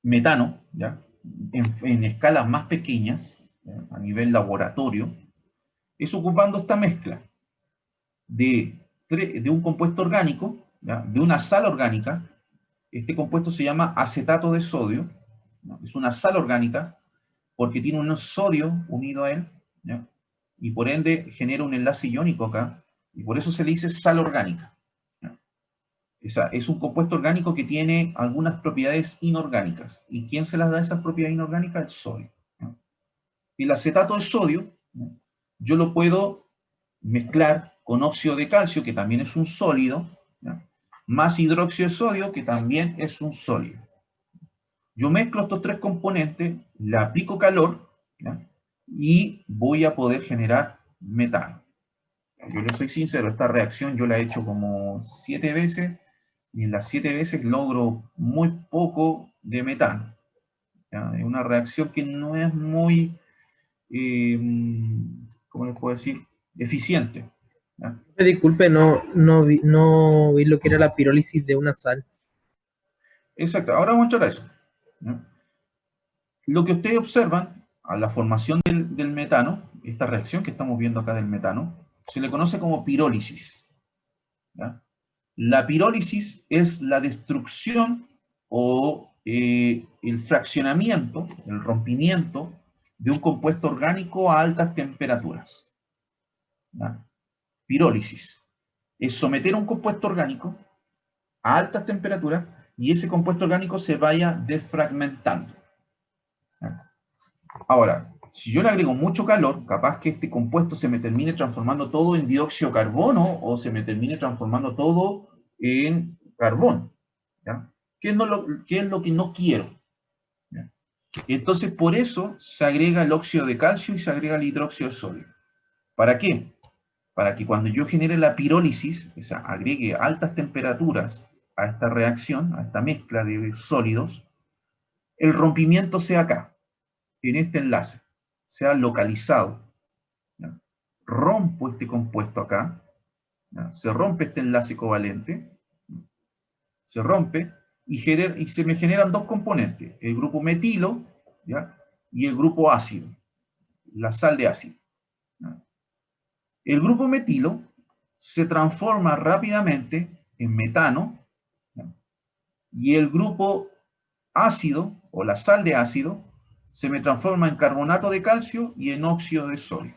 metano, ¿ya?, en escalas más pequeñas, ¿ya?, a nivel laboratorio, es ocupando esta mezcla de un compuesto orgánico, ¿ya?, de una sal orgánica. Este compuesto se llama acetato de sodio, ¿no? Es una sal orgánica porque tiene un sodio unido a él, ¿ya?, y por ende genera un enlace iónico acá, y por eso se le dice sal orgánica, ¿ya? Es un compuesto orgánico que tiene algunas propiedades inorgánicas. ¿Y quién se las da esas propiedades inorgánicas? El sodio, ¿no? El acetato de sodio, ¿no?, yo lo puedo mezclar con óxido de calcio, que también es un sólido, ¿ya?, más hidróxido de sodio, que también es un sólido. Yo mezclo estos tres componentes, le aplico calor, ¿ya?, y voy a poder generar metano. Yo le soy sincero, esta reacción yo la he hecho como 7 veces, y en las 7 veces logro muy poco de metano, ¿ya? Es una reacción que no es muy, ¿cómo les puedo decir?, eficiente, ¿ya? Disculpe, no vi lo que era la pirólisis de una sal. Exacto, ahora vamos a entrar a eso, ¿ya? Lo que ustedes observan a la formación del metano, esta reacción que estamos viendo acá del metano, se le conoce como pirólisis, ¿ya? La pirólisis es la destrucción o el fraccionamiento, el rompimiento de un compuesto orgánico a altas temperaturas, ¿ya? Pirólisis es someter un compuesto orgánico a altas temperaturas y ese compuesto orgánico se vaya desfragmentando, ¿ya? Ahora, si yo le agrego mucho calor, capaz que este compuesto se me termine transformando todo en dióxido de carbono o se me termine transformando todo en carbón, ¿ya? ¿Qué es lo que no quiero? ¿Ya? Entonces, por eso se agrega el óxido de calcio y se agrega el hidróxido de sodio. ¿Para qué? Para que cuando yo genere la pirólisis, o sea, agregue altas temperaturas a esta reacción, a esta mezcla de sólidos, el rompimiento sea acá, en este enlace, sea localizado, ¿ya? Rompo este compuesto acá, ¿ya? Se rompe este enlace covalente, se rompe y se me generan dos componentes, el grupo metilo, ¿ya?, y el grupo ácido, la sal de ácido, ¿ya? El grupo metilo se transforma rápidamente en metano, ¿ya?, y el grupo ácido, o la sal de ácido, se me transforma en carbonato de calcio y en óxido de sodio.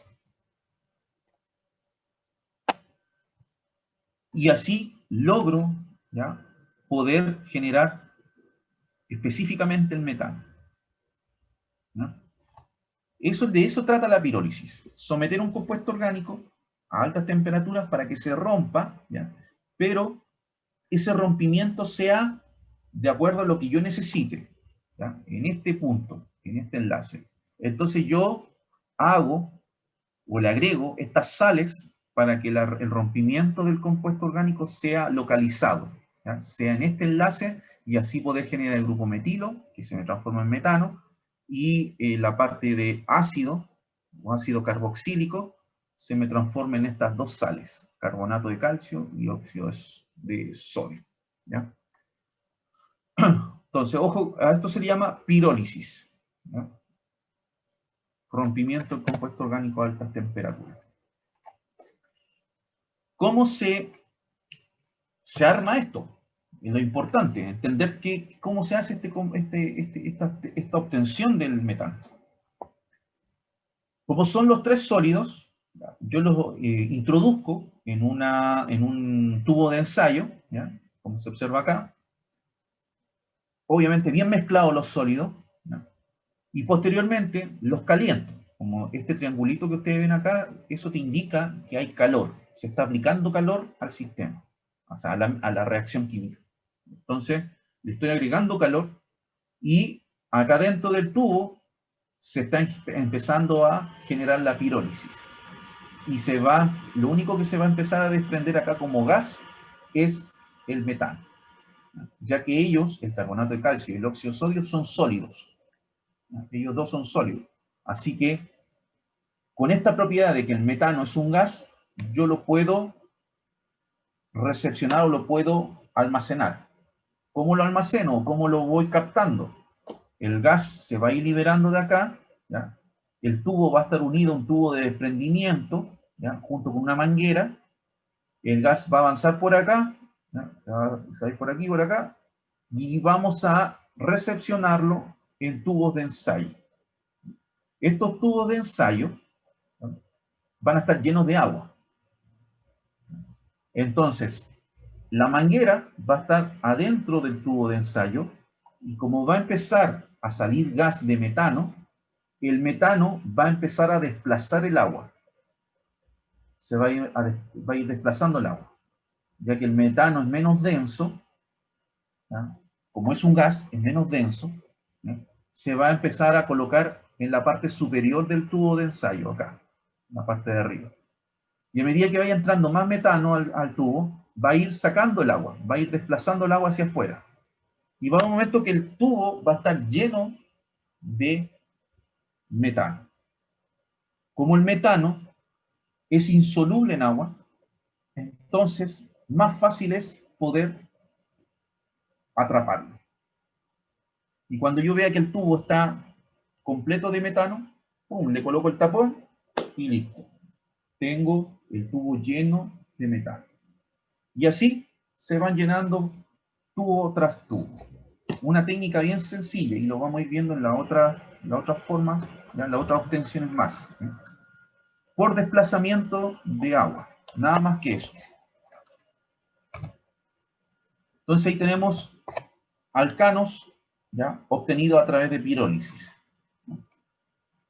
Y así logro, ¿ya?, poder generar específicamente el metano, ¿no? De eso trata la pirólisis, someter un compuesto orgánico a altas temperaturas para que se rompa, ¿ya?, pero ese rompimiento sea de acuerdo a lo que yo necesite, ¿ya?, en este punto, en este enlace. Entonces yo hago o le agrego estas sales para que el rompimiento del compuesto orgánico sea localizado, ¿ya?, sea en este enlace, y así poder generar el grupo metilo, que se me transforma en metano, y la parte de ácido, o ácido carboxílico, se me transforma en estas dos sales, carbonato de calcio y óxido de sodio, ¿ya? Entonces, ojo, a esto se le llama pirólisis, ¿ya?, rompimiento del compuesto orgánico a altas temperaturas. ¿Cómo se arma esto? Es lo importante, entender cómo se hace esta obtención del metano. Como son los tres sólidos, yo los introduzco en un tubo de ensayo, ¿ya?, como se observa acá, obviamente bien mezclados los sólidos, ¿ya?, y posteriormente los caliento. Como este triangulito que ustedes ven acá, eso te indica que hay calor, se está aplicando calor al sistema, o sea, a la reacción química. Entonces, le estoy agregando calor y acá dentro del tubo se está empezando a generar la pirólisis. Y lo único que se va a empezar a desprender acá como gas es el metano, ya que ellos, el carbonato de calcio y el óxido de sodio, son sólidos. Ellos dos son sólidos. Así que, con esta propiedad de que el metano es un gas, yo lo puedo recepcionar o lo puedo almacenar. ¿Cómo lo almaceno? ¿Cómo lo voy captando? El gas se va a ir liberando de acá, ¿ya? El tubo va a estar unido a un tubo de desprendimiento, ¿ya? Junto con una manguera. El gas va a avanzar por acá, ¿ya? Se va a ir por aquí, por acá, y vamos a recepcionarlo en tubos de ensayo. Estos tubos de ensayo, ¿ya?, van a estar llenos de agua. Entonces, la manguera va a estar adentro del tubo de ensayo, y como va a empezar a salir gas de metano, el metano va a empezar a desplazar el agua. Se va a ir desplazando el agua, ya que el metano es menos denso, ¿ya? Como es un gas, es menos denso, ¿ya? Se va a empezar a colocar en la parte superior del tubo de ensayo, acá, en la parte de arriba. Y a medida que vaya entrando más metano al tubo, va a ir sacando el agua, va a ir desplazando el agua hacia afuera. Y va a haber un momento que el tubo va a estar lleno de metano. Como el metano es insoluble en agua, entonces más fácil es poder atraparlo. Y cuando yo vea que el tubo está completo de metano, ¡pum!, le coloco el tapón y listo. Tengo el tubo lleno de metano. Y así se van llenando tubo tras tubo. Una técnica bien sencilla, y lo vamos a ir viendo en la otra forma, ¿ya?, en las otras obtenciones más, ¿eh? Por desplazamiento de agua, nada más que eso. Entonces ahí tenemos alcanos, ¿ya?, obtenidos a través de pirólisis.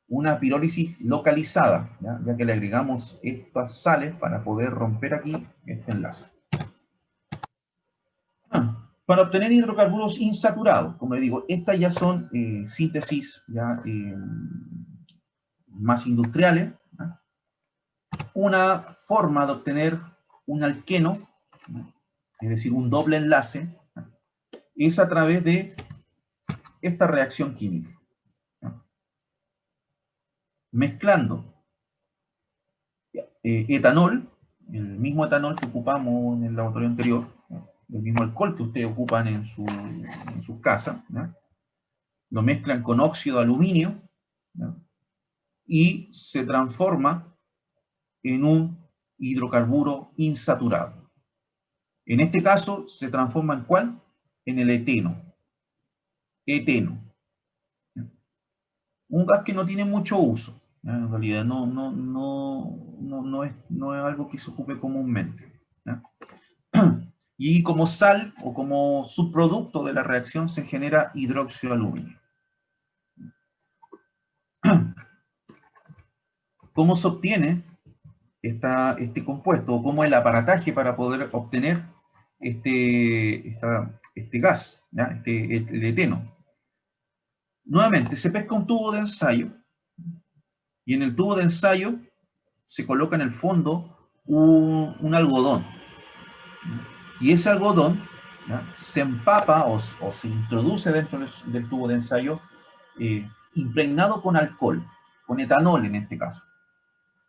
Una pirólisis localizada, ya que le agregamos estas sales para poder romper aquí este enlace. Para obtener hidrocarburos insaturados, como les digo, estas ya son síntesis ya, más industriales, ¿ya? Una forma de obtener un alqueno, ¿ya?, es decir, un doble enlace, ¿ya?, es a través de esta reacción química, ¿ya?, mezclando etanol, el mismo etanol que ocupamos en el laboratorio anterior, ¿ya?, el mismo alcohol que ustedes ocupan en sus casas, ¿ya?, lo mezclan con óxido de aluminio, ¿ya?, y se transforma en un hidrocarburo insaturado. En este caso, ¿se transforma en cuál? En el eteno. Eteno. ¿Ya? Un gas que no tiene mucho uso, ¿ya? En realidad no es algo que se ocupe comúnmente, ¿ya? Y como sal o como subproducto de la reacción se genera hidróxido de aluminio. ¿Cómo se obtiene este compuesto? ¿O cómo es el aparataje para poder obtener este gas, ¿ya?, el eteno? Nuevamente, se pesca un tubo de ensayo, y en el tubo de ensayo se coloca en el fondo un algodón. Y ese algodón, ¿ya?, se empapa o se introduce dentro del tubo de ensayo impregnado con alcohol, con etanol en este caso.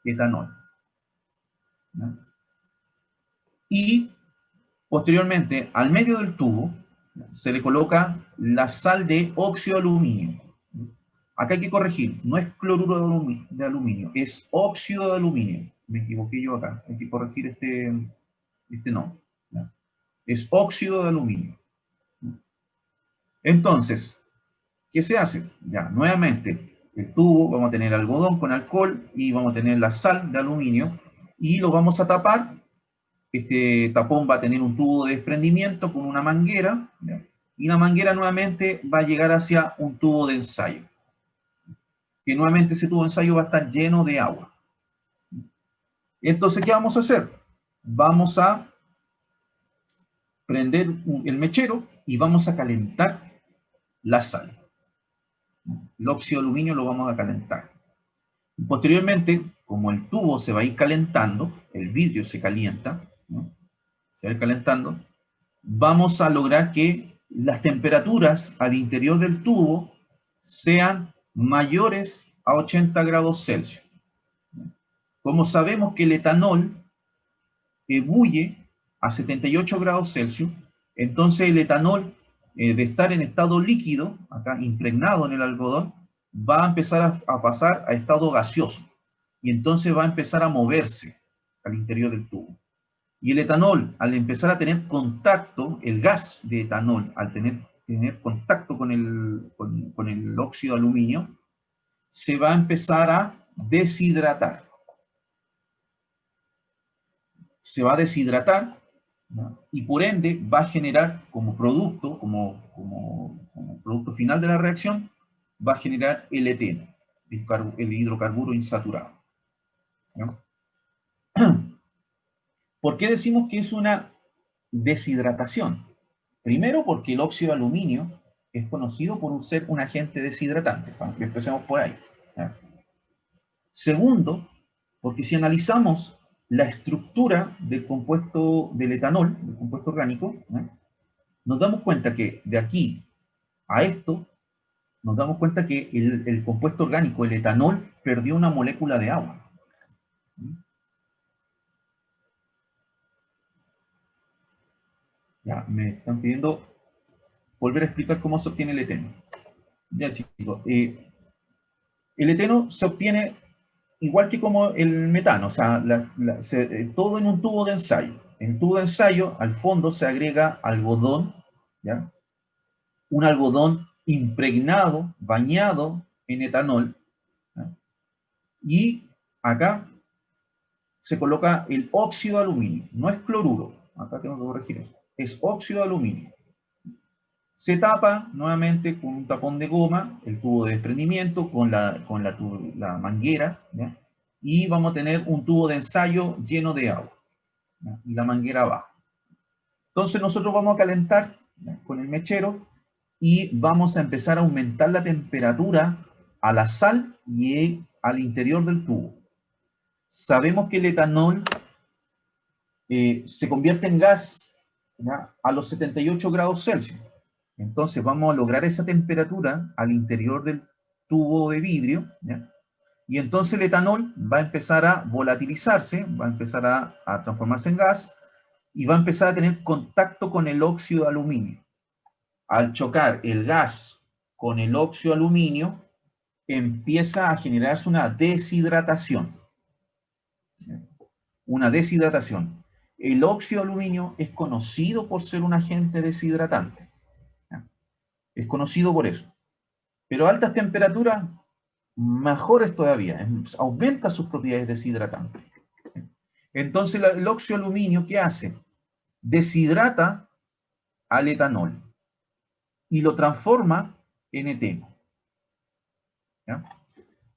Etanol, ¿ya? Y posteriormente, al medio del tubo, se le coloca la sal de óxido de aluminio. Acá hay que corregir, no es cloruro de aluminio, es óxido de aluminio. Me equivoqué yo acá, hay que corregir este nombre, ¿ya? Es óxido de aluminio. Entonces, ¿qué se hace? Ya, nuevamente, el tubo, vamos a tener algodón con alcohol y vamos a tener la sal de aluminio y lo vamos a tapar. Este tapón va a tener un tubo de desprendimiento con una manguera, ¿ya?, y la manguera nuevamente va a llegar hacia un tubo de ensayo, que nuevamente ese tubo de ensayo va a estar lleno de agua. Entonces, ¿qué vamos a hacer? Vamos a prender el mechero y vamos a calentar la sal. El óxido de aluminio lo vamos a calentar. Y posteriormente, como el tubo se va a ir calentando, el vidrio se calienta, ¿no?, se va a ir calentando, vamos a lograr que las temperaturas al interior del tubo sean mayores a 80 grados Celsius. Como sabemos que el etanol ebulle a 78 grados Celsius, entonces el etanol, de estar en estado líquido, acá impregnado en el algodón, va a empezar a pasar a estado gaseoso. Y entonces va a empezar a moverse al interior del tubo. Y el etanol, al empezar a tener contacto, el gas de etanol, al tener contacto con el óxido de aluminio, se va a empezar a deshidratar. Se va a deshidratar, ¿no? Y por ende va a generar como producto, como producto final de la reacción, va a generar el eteno, el hidrocarburo insaturado, ¿no? ¿Por qué decimos que es una deshidratación? Primero, porque el óxido de aluminio es conocido por ser un agente deshidratante, aunque empecemos por ahí, ¿no? Segundo, porque si analizamos la estructura del compuesto del etanol, del compuesto orgánico, ¿no?, nos damos cuenta que de aquí a esto, nos damos cuenta que el compuesto orgánico, el etanol, perdió una molécula de agua. Ya, me están pidiendo volver a explicar cómo se obtiene el eteno. Ya, chicos. El eteno se obtiene igual que como el metano, o sea, todo en un tubo de ensayo. En el tubo de ensayo, al fondo se agrega algodón, ¿ya? Un algodón impregnado, bañado en etanol, ¿ya? Y acá se coloca el óxido de aluminio, no es cloruro, acá tengo que corregir eso, es óxido de aluminio. Se tapa nuevamente con un tapón de goma el tubo de desprendimiento con la manguera, ¿ya? Y vamos a tener un tubo de ensayo lleno de agua, ¿ya? Y la manguera abajo. Entonces nosotros vamos a calentar, ¿ya?, con el mechero y vamos a empezar a aumentar la temperatura a la sal y al interior del tubo. Sabemos que el etanol se convierte en gas, ¿ya?, a los 78 grados Celsius. Entonces vamos a lograr esa temperatura al interior del tubo de vidrio, ¿ya? Y entonces el etanol va a empezar a volatilizarse, va a empezar a transformarse en gas y va a empezar a tener contacto con el óxido de aluminio. Al chocar el gas con el óxido de aluminio, empieza a generarse una deshidratación. Una deshidratación. El óxido de aluminio es conocido por ser un agente deshidratante. Es conocido por eso. Pero a altas temperaturas, mejores todavía, aumenta sus propiedades deshidratantes. Entonces el óxido de aluminio, ¿qué hace? Deshidrata al etanol y lo transforma en eteno. ¿Ya?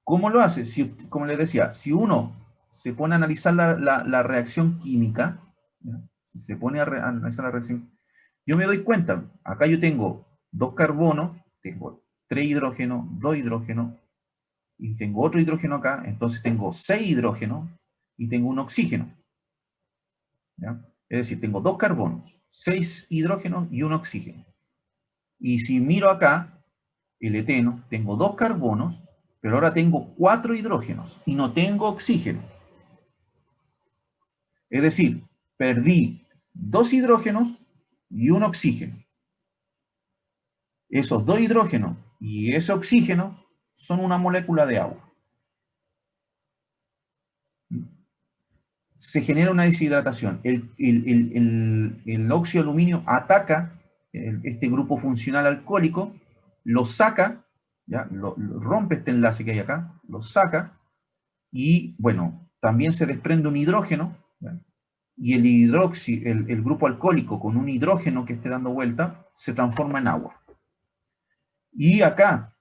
¿Cómo lo hace? Como les decía, si uno se pone a analizar la reacción química, ¿ya?, si se pone a analizar la reacción, yo me doy cuenta, acá yo tengo 2 carbonos, tengo 3 hidrógenos, 2 hidrógenos, y tengo otro hidrógeno acá, entonces tengo 6 hidrógenos y tengo un oxígeno, ¿ya? Es decir, tengo 2 carbonos, 6 hidrógenos y un oxígeno. Y si miro acá, el eteno, tengo 2 carbonos, pero ahora tengo 4 hidrógenos y no tengo oxígeno. Es decir, perdí 2 hidrógenos y un oxígeno. Esos 2 hidrógenos y ese oxígeno son una molécula de agua. Se genera una deshidratación. El óxido de aluminio ataca este grupo funcional alcohólico, lo saca, ¿ya?, lo rompe este enlace que hay acá, lo saca, y bueno, también se desprende un hidrógeno, ¿ya?, y el grupo alcohólico con un hidrógeno que esté dando vuelta se transforma en agua. Y acá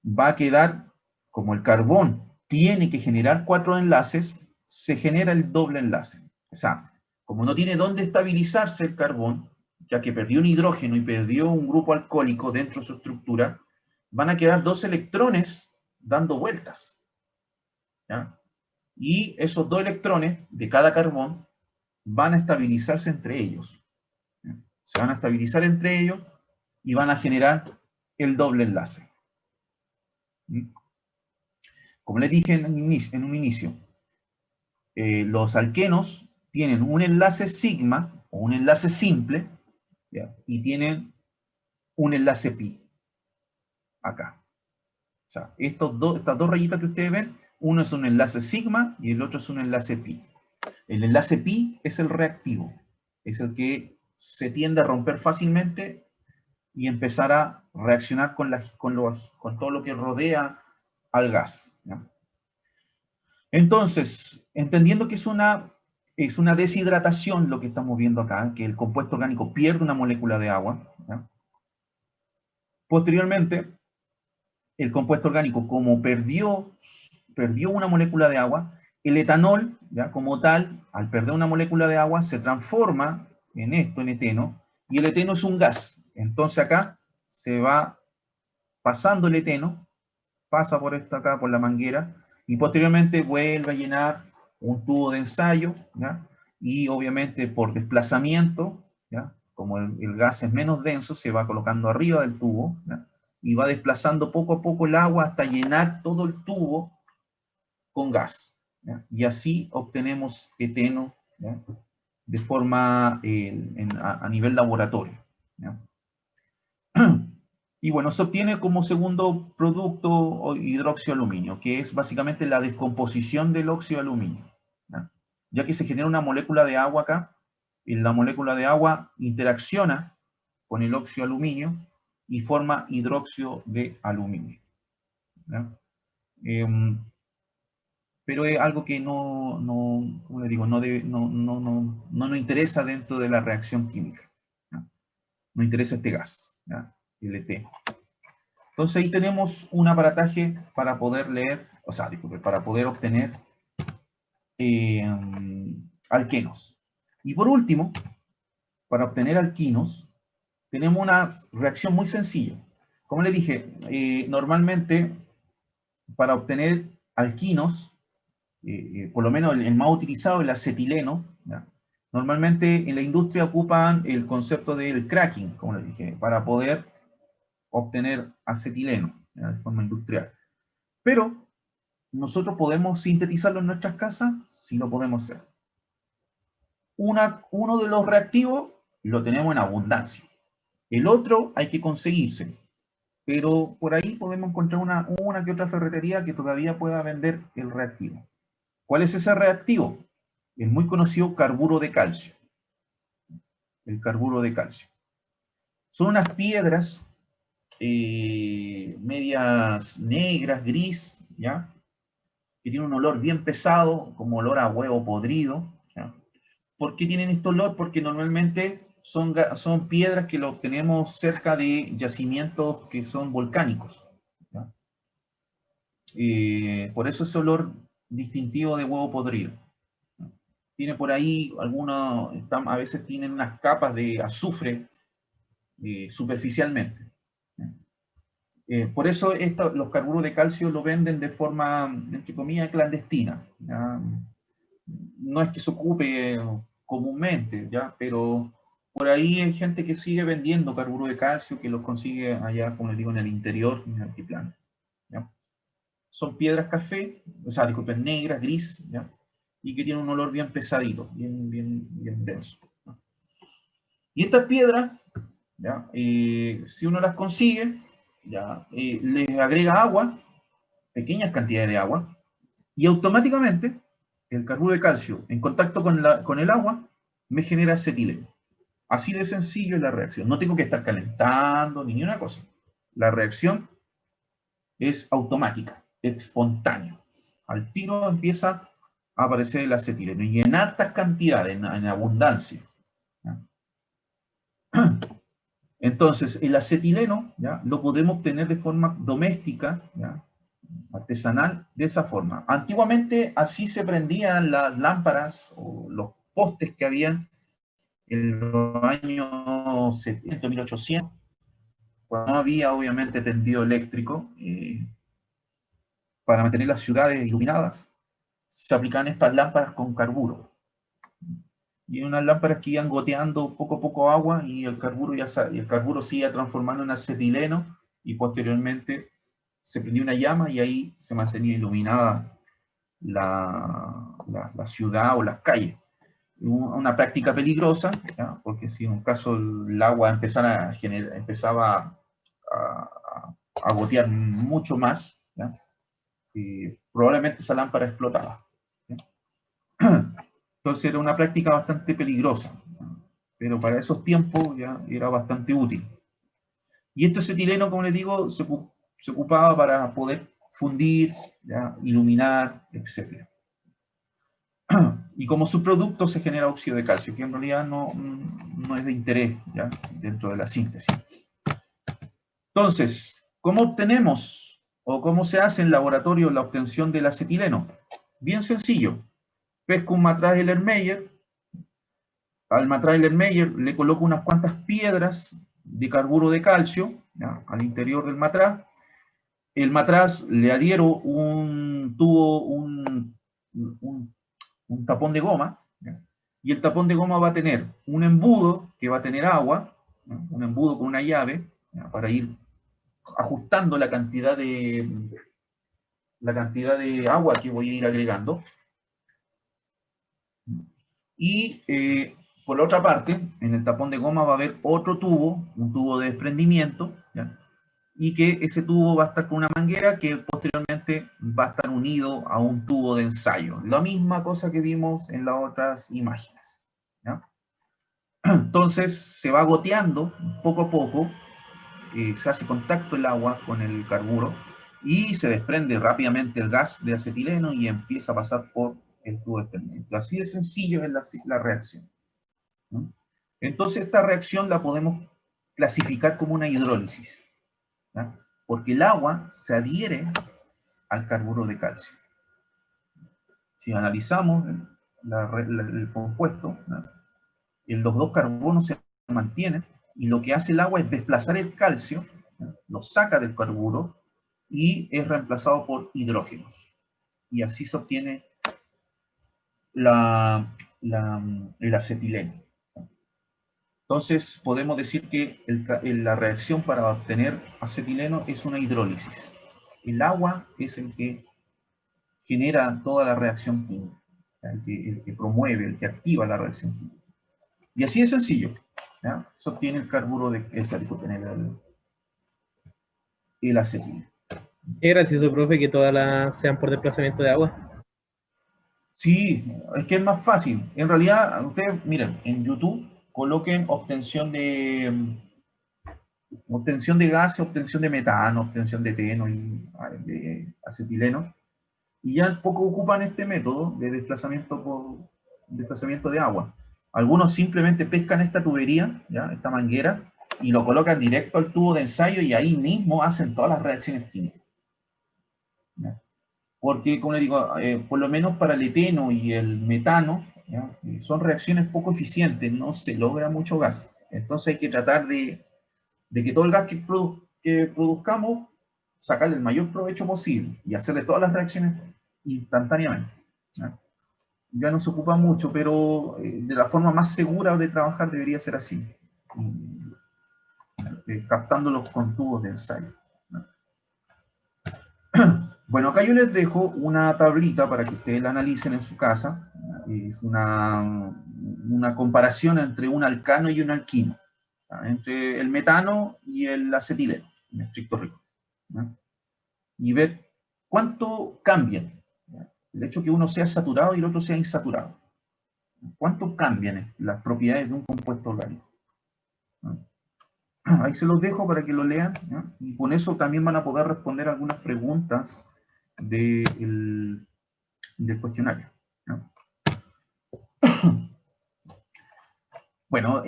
va a quedar, como el carbón tiene que generar 4 enlaces, se genera el doble enlace. O sea, como no tiene dónde estabilizarse el carbón, ya que perdió un hidrógeno y perdió un grupo alcohólico dentro de su estructura, van a quedar 2 electrones dando vueltas, ¿ya? Y esos 2 electrones de cada carbón van a estabilizarse entre ellos, ¿ya? Se van a estabilizar entre ellos y van a generar el doble enlace. Como les dije en un inicio, los alquenos tienen un enlace sigma, o un enlace simple, ¿ya? Y tienen un enlace pi, acá. O sea, estas dos rayitas que ustedes ven, uno es un enlace sigma y el otro es un enlace pi. El enlace pi es el reactivo, es el que se tiende a romper fácilmente y empezar a reaccionar con todo lo que rodea al gas, ¿ya? Entonces, entendiendo que es una deshidratación lo que estamos viendo acá, que el compuesto orgánico pierde una molécula de agua, ¿ya? Posteriormente, el compuesto orgánico, como perdió una molécula de agua, el etanol, ¿ya? Como tal, al perder una molécula de agua, se transforma en esto, en eteno, y el eteno es un gas. Entonces acá se va pasando el eteno, pasa por esta acá, por la manguera, y posteriormente vuelve a llenar un tubo de ensayo, ¿ya? Y obviamente por desplazamiento, ¿ya? Como el gas es menos denso, se va colocando arriba del tubo, ¿ya? Y va desplazando poco a poco el agua hasta llenar todo el tubo con gas, ¿ya? Y así obtenemos eteno, ¿ya? De forma a nivel laboratorio, ¿ya? Y bueno, se obtiene como segundo producto hidróxido de aluminio, que es básicamente la descomposición del óxido de aluminio, ¿ya? Ya que se genera una molécula de agua acá, y la molécula de agua interacciona con el óxido de aluminio y forma hidróxido de aluminio, ¿ya? Pero es algo que ¿cómo le digo? No nos interesa dentro de la reacción química, ¿ya? Nos interesa este gas, ¿ya? El eteno. Entonces ahí tenemos un aparataje para poder leer, o sea, disculpe, para poder obtener alquenos. Y por último, para obtener alquinos, tenemos una reacción muy sencilla. Como le dije, normalmente para obtener alquinos, por lo menos el más utilizado es el acetileno, ¿ya? Normalmente en la industria ocupan el concepto del cracking, como le dije, para poder obtener acetileno, ¿ya? De forma industrial. Pero nosotros podemos sintetizarlo en nuestras casas, sí lo podemos hacer. Uno de los reactivos lo tenemos en abundancia. El otro hay que conseguirse. Pero por ahí podemos encontrar una que otra ferretería que todavía pueda vender el reactivo. ¿Cuál es ese reactivo? El muy conocido carburo de calcio. El carburo de calcio. Son unas piedras medias negras, gris, ¿ya? Que tienen un olor bien pesado, como olor a huevo podrido, ¿ya? ¿Por qué tienen este olor? Porque normalmente son piedras que lo obtenemos cerca de yacimientos que son volcánicos, ¿ya? Por eso ese olor distintivo de huevo podrido. Tiene por ahí algunos, a veces tienen unas capas de azufre superficialmente. Por eso los carburos de calcio lo venden de forma, entre comillas, clandestina, ¿ya? No es que se ocupe comúnmente, ¿ya? Pero por ahí hay gente que sigue vendiendo carburo de calcio, que los consigue allá, como les digo, en el interior, en el altiplano, ¿ya? Son piedras café, o sea, disculpen, negras, gris, ¿ya? Y que tienen un olor bien pesadito, bien denso, ¿no? Y estas piedras, ¿ya? Si uno las consigue, ¿ya? Les agrega agua, pequeñas cantidades de agua, y automáticamente el carburo de calcio en contacto con el agua me genera acetileno. Así de sencillo es la reacción. No tengo que estar calentando ni una cosa. La reacción es automática, espontánea. Al tiro empieza a aparecer el acetileno y en altas cantidades, en abundancia, ¿ya? Entonces, el acetileno, ¿ya? Lo podemos obtener de forma doméstica, ¿ya? Artesanal, de esa forma. Antiguamente así se prendían las lámparas o los postes que habían en los años 70, 1800, cuando no había obviamente tendido eléctrico para mantener las ciudades iluminadas. Se aplicaban estas lámparas con carburo. Y unas lámparas que iban goteando poco a poco agua y el carburo se iba transformando en acetileno y posteriormente se prendía una llama y ahí se mantenía iluminada la ciudad o las calles. una práctica peligrosa, ¿ya? Porque si en un caso el agua empezaba a gotear mucho más, ¿ya? Probablemente esa lámpara explotaba, ¿ya? Entonces era una práctica bastante peligrosa, ¿ya? Pero para esos tiempos ya era bastante útil. Y este acetileno, como les digo, se ocupaba para poder fundir, ¿ya? Iluminar, etc. Y como subproducto se genera óxido de calcio, que en realidad no es de interés, ¿ya? Dentro de la síntesis. Entonces, ¿cómo obtenemos o cómo se hace en laboratorio la obtención del acetileno? Bien sencillo. Pesco un matraz Erlenmeyer. Al matraz Erlenmeyer le coloco unas cuantas piedras de carburo de calcio, ¿ya? Al interior del matraz. El matraz le adhiero un tubo, un tapón de goma, ¿ya? Y el tapón de goma va a tener un embudo que va a tener agua, ¿no? Un embudo con una llave, ¿ya? Para ir ajustando la cantidad de agua que voy a ir agregando. Y por la otra parte, en el tapón de goma va a haber otro tubo, un tubo de desprendimiento, ¿ya? Y que ese tubo va a estar con una manguera que posteriormente va a estar unido a un tubo de ensayo. La misma cosa que vimos en las otras imágenes, ¿ya? Entonces se va goteando poco a poco, se hace contacto el agua con el carburo y se desprende rápidamente el gas de acetileno y empieza a pasar por el tubo de desprendimiento. Así de sencillo es la reacción, ¿no? Entonces esta reacción la podemos clasificar como una hidrólisis, ¿ya? Porque el agua se adhiere al carburo de calcio. Si analizamos el compuesto, ¿no? Los dos carbonos se mantienen y lo que hace el agua es desplazar el calcio, ¿no? Lo saca del carburo y es reemplazado por hidrógenos. Y así se obtiene el acetileno. Entonces podemos decir que la reacción para obtener acetileno es una hidrólisis. El agua es el que genera toda la reacción química, el que promueve, el que activa la reacción química. Y así de sencillo, ¿ya? Se obtiene el carburo el acetileno. Qué gracioso, profe, que todas las sean por desplazamiento de agua. Sí, es que es más fácil. En realidad, ustedes, miren, en YouTube coloquen obtención de gases, obtención de metano, obtención de eteno y de acetileno, y ya poco ocupan este método de desplazamiento de agua. Algunos simplemente pescan esta tubería, ¿ya? Esta manguera, y lo colocan directo al tubo de ensayo y ahí mismo hacen todas las reacciones químicas, ¿ya? Porque, como les digo, por lo menos para el eteno y el metano, ¿ya? Son reacciones poco eficientes, no se logra mucho gas. Entonces hay que tratar de que todo el gas que produzcamos, sacarle el mayor provecho posible y hacerle todas las reacciones instantáneamente, ¿ya? Ya no se ocupa mucho, pero de la forma más segura de trabajar debería ser así, captándolos con tubos de ensayo, ¿no? Bueno, acá yo les dejo una tablita para que ustedes la analicen en su casa. Es una comparación entre un alcano y un alquino, ¿ya? Entre el metano y el acetileno, en estricto rigor, ¿ya? Y ver cuánto cambian, ¿ya? El hecho que uno sea saturado y el otro sea insaturado. ¿Cuánto cambian las propiedades de un compuesto orgánico? ¿Ya? Ahí se los dejo para que lo lean, ¿ya? Y con eso también van a poder responder algunas preguntas del cuestionario, ¿ya? Bueno,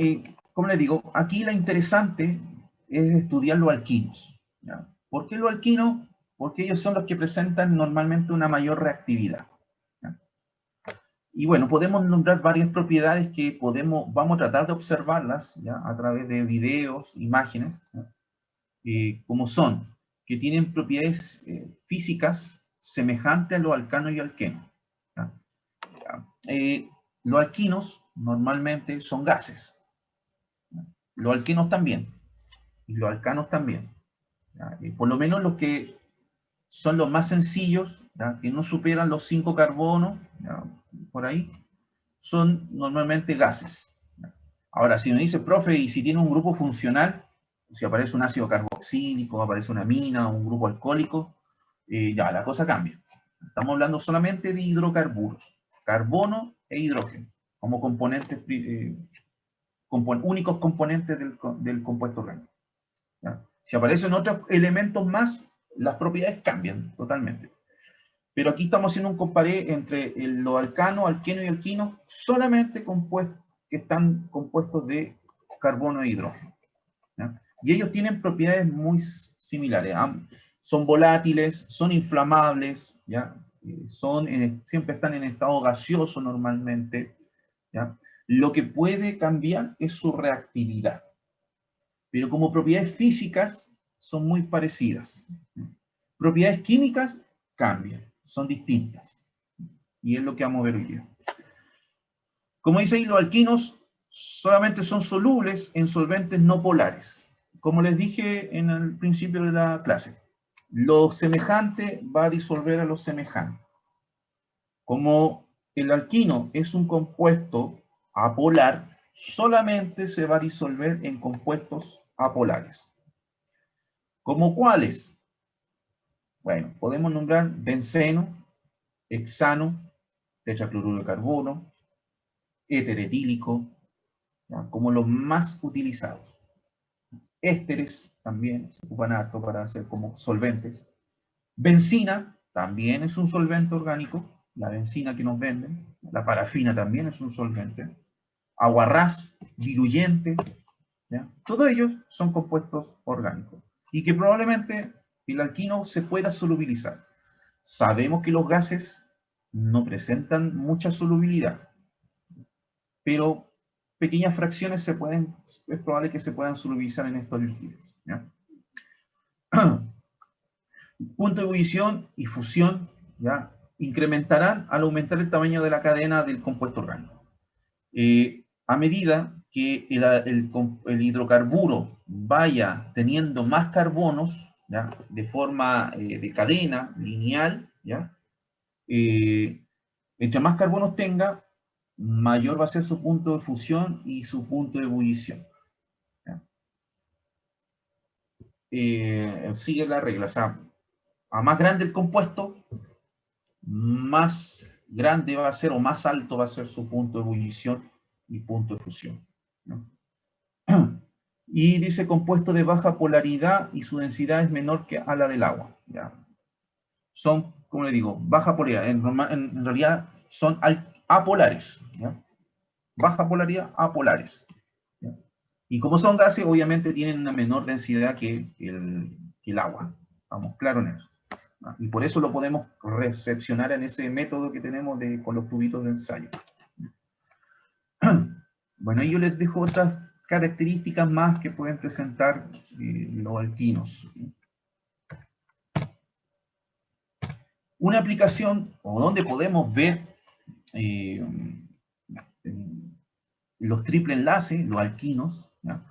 como les digo, aquí la interesante es estudiar los alquinos, ¿ya? ¿Por qué los alquinos? Porque ellos son los que presentan normalmente una mayor reactividad, ¿ya? Y bueno, podemos nombrar varias propiedades que vamos a tratar de observarlas, ¿ya? A través de videos, imágenes, ¿ya? Como son, que tienen propiedades físicas semejantes a los alcanos y alquenos, ¿ya? Los alquinos normalmente son gases, ¿ya? Los alquenos también, y los alcanos también, ¿ya? Por lo menos los que son los más sencillos, ¿ya? Que no superan los 5 carbonos, ¿ya? Por ahí, son normalmente gases. Ahora, si me dice, profe, y si tiene un grupo funcional, si aparece un ácido carboxílico, aparece una amina, un grupo alcohólico, ya la cosa cambia. Estamos hablando solamente de hidrocarburos, carbono e hidrógeno, como componentes, únicos componentes del compuesto orgánico. ¿Ya? Si aparecen otros elementos más, las propiedades cambian totalmente. Pero aquí estamos haciendo un comparé entre los alcanos, alqueno y alquinos, solamente que están compuestos de carbono e hidrógeno. ¿Ya? Y ellos tienen propiedades muy similares. Son volátiles, son inflamables, ¿ya? Siempre están en estado gaseoso normalmente. ¿Ya? Lo que puede cambiar es su reactividad. Pero como propiedades físicas son muy parecidas. Propiedades químicas cambian, son distintas. Y es lo que vamos a ver hoy día. Como dice ahí, los alquinos solamente son solubles en solventes no polares. Como les dije en el principio de la clase, lo semejante va a disolver a lo semejante. Como el alquino es un compuesto apolar, solamente se va a disolver en compuestos apolares. ¿Como cuáles? Bueno, podemos nombrar benceno, hexano, tetracloruro de carbono, éter etílico, ¿ya? Como los más utilizados. Ésteres también se ocupan harto para hacer como solventes. Bencina también es un solvente orgánico, la bencina que nos venden. La parafina también es un solvente. Aguarrás, diluyente, ¿ya? Todos ellos son compuestos orgánicos y que probablemente el alquino se pueda solubilizar. Sabemos que los gases no presentan mucha solubilidad, pero pequeñas fracciones es probable que se puedan solubilizar en estos líquidos, ¿ya? Punto de ebullición y fusión, ¿ya? Incrementarán al aumentar el tamaño de la cadena del compuesto orgánico. A medida que el hidrocarburo vaya teniendo más carbonos, ¿ya? De forma de cadena lineal, ¿ya? Entre más carbonos tenga, mayor va a ser su punto de fusión y su punto de ebullición. Sigue la regla, o sea, a más grande el compuesto, más grande va a ser o más alto va a ser su punto de ebullición y punto de fusión, ¿no? Y dice compuesto de baja polaridad y su densidad es menor que a la del agua, ¿ya? Son, como le digo, baja polaridad, en realidad son apolares, ¿ya? Baja polaridad, apolares, ¿ya? Y como son gases, obviamente tienen una menor densidad que el agua, estamos claros en eso. Y por eso lo podemos recepcionar en ese método que tenemos con los tubitos de ensayo. Bueno, ahí yo les dejo otras características más que pueden presentar los alquinos. Una aplicación, o donde podemos ver los triple enlaces, los alquinos, ¿ya?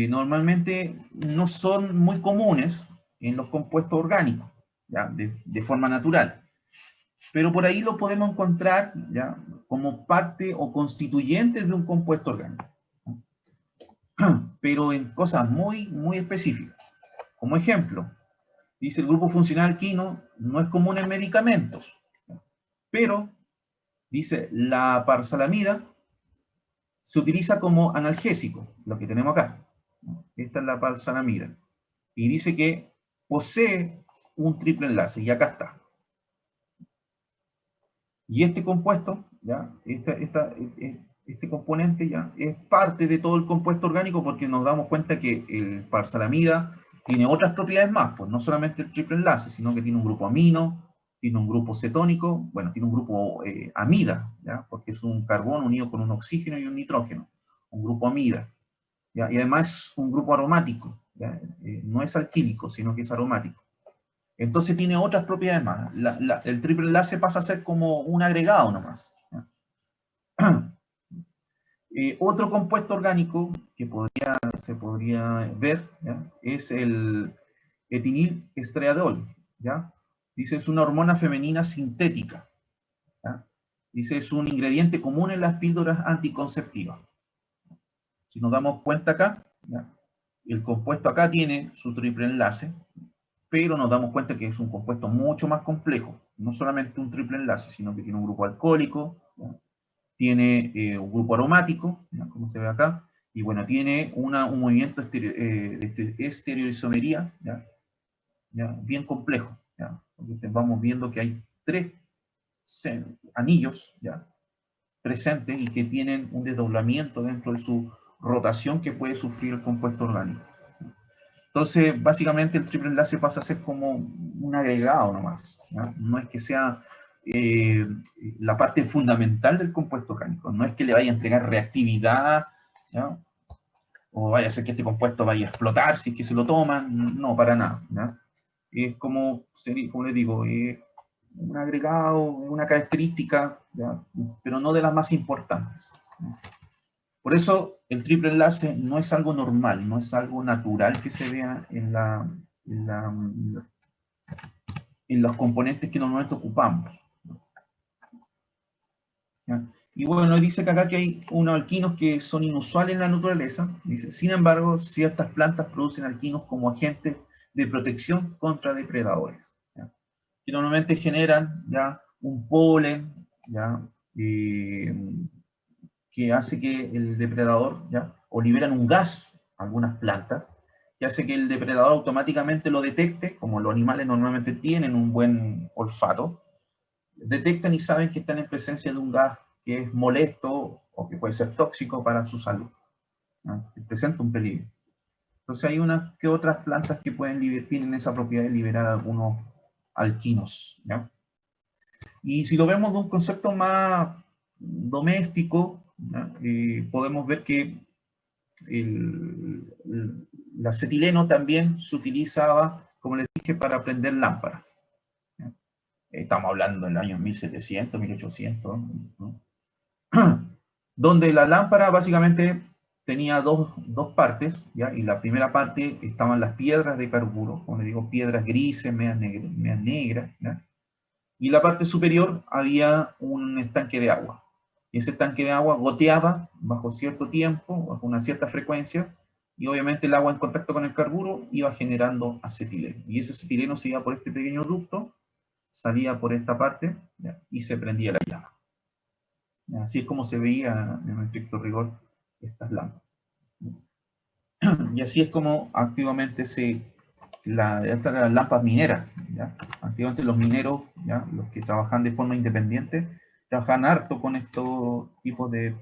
Normalmente no son muy comunes en los compuestos orgánicos, ¿ya? De forma natural. Pero por ahí lo podemos encontrar, ¿ya? Como parte o constituyentes de un compuesto orgánico. Pero en cosas muy, muy específicas. Como ejemplo, dice el grupo funcional alquino no es común en medicamentos, pero dice la parsalamida se utiliza como analgésico, lo que tenemos acá. Esta es la parsalamida. Y dice que posee un triple enlace, y acá está. Y este compuesto, ¿ya? Este componente ya es parte de todo el compuesto orgánico porque nos damos cuenta que el parsalamida tiene otras propiedades más, pues no solamente el triple enlace, sino que tiene un grupo amino, tiene un grupo cetónico, bueno, tiene un grupo amida, ¿ya? Porque es un carbono unido con un oxígeno y un nitrógeno, un grupo amida, ¿ya? Y además es un grupo aromático, ¿ya? No es alquílico, sino que es aromático. Entonces tiene otras propiedades más. El triple enlace pasa a ser como un agregado nomás. Otro compuesto orgánico que se podría ver, ¿ya? Es el etinilestradol, ¿ya? Dice, es una hormona femenina sintética, ¿ya? Dice, es un ingrediente común en las píldoras anticonceptivas. Si nos damos cuenta acá, ¿ya? El compuesto acá tiene su triple enlace, pero nos damos cuenta que es un compuesto mucho más complejo. No solamente un triple enlace, sino que tiene un grupo alcohólico, ¿ya? Tiene un grupo aromático, ¿ya? Como se ve acá, y bueno, tiene un movimiento de estereoisomería, ¿ya? ¿Ya? Bien complejo, ¿ya? Porque vamos viendo que hay 3 anillos, ¿ya? Presentes y que tienen un desdoblamiento dentro de su rotación que puede sufrir el compuesto orgánico. Entonces, básicamente el triple enlace pasa a ser como un agregado nomás, ¿ya? No es que sea la parte fundamental del compuesto orgánico, no es que le vaya a entregar reactividad, ¿ya? O vaya a ser que este compuesto vaya a explotar si es que se lo toman, no, para nada, ¿ya? Es como, como les digo, un agregado, una característica, ¿ya? Pero no de las más importantes. Por eso el triple enlace no es algo normal, no es algo natural que se vea en los componentes que normalmente ocupamos, ¿ya? Y bueno, dice que acá que hay unos alquinos que son inusuales en la naturaleza. Dice, sin embargo, ciertas plantas producen alquinos como agentes de protección contra depredadores, ¿ya? Que normalmente generan ya un polen, ya, que hace que el depredador, ya, o liberan un gas, algunas plantas, que hace que el depredador automáticamente lo detecte, como los animales normalmente tienen un buen olfato, detectan y saben que están en presencia de un gas que es molesto o que puede ser tóxico para su salud, ¿no? Que presenta un peligro. Entonces hay unas que otras plantas que tienen esa propiedad de liberar algunos alquinos, ¿ya? Y si lo vemos de un concepto más doméstico, ¿ya? Podemos ver que el acetileno también se utilizaba, como les dije, para prender lámparas, ¿ya? Estamos hablando del año 1700, 1800, ¿no? Donde la lámpara básicamente tenía dos partes, ¿ya? Y la primera parte estaban las piedras de carburo, como les digo, piedras grises, medias negras, ¿ya? Y en la parte superior había un estanque de agua. Y ese estanque de agua goteaba bajo cierto tiempo, bajo una cierta frecuencia, y obviamente el agua en contacto con el carburo iba generando acetileno. Y ese acetileno se iba por este pequeño ducto, salía por esta parte, ¿ya? Y se prendía la llama. Así es como se veía en estricto rigor estas lámparas. Y así es como activamente estas eran las lámparas mineras, ¿ya? Antiguamente los mineros, ¿ya? Los que trabajan de forma independiente, trabajan harto con estos tipos de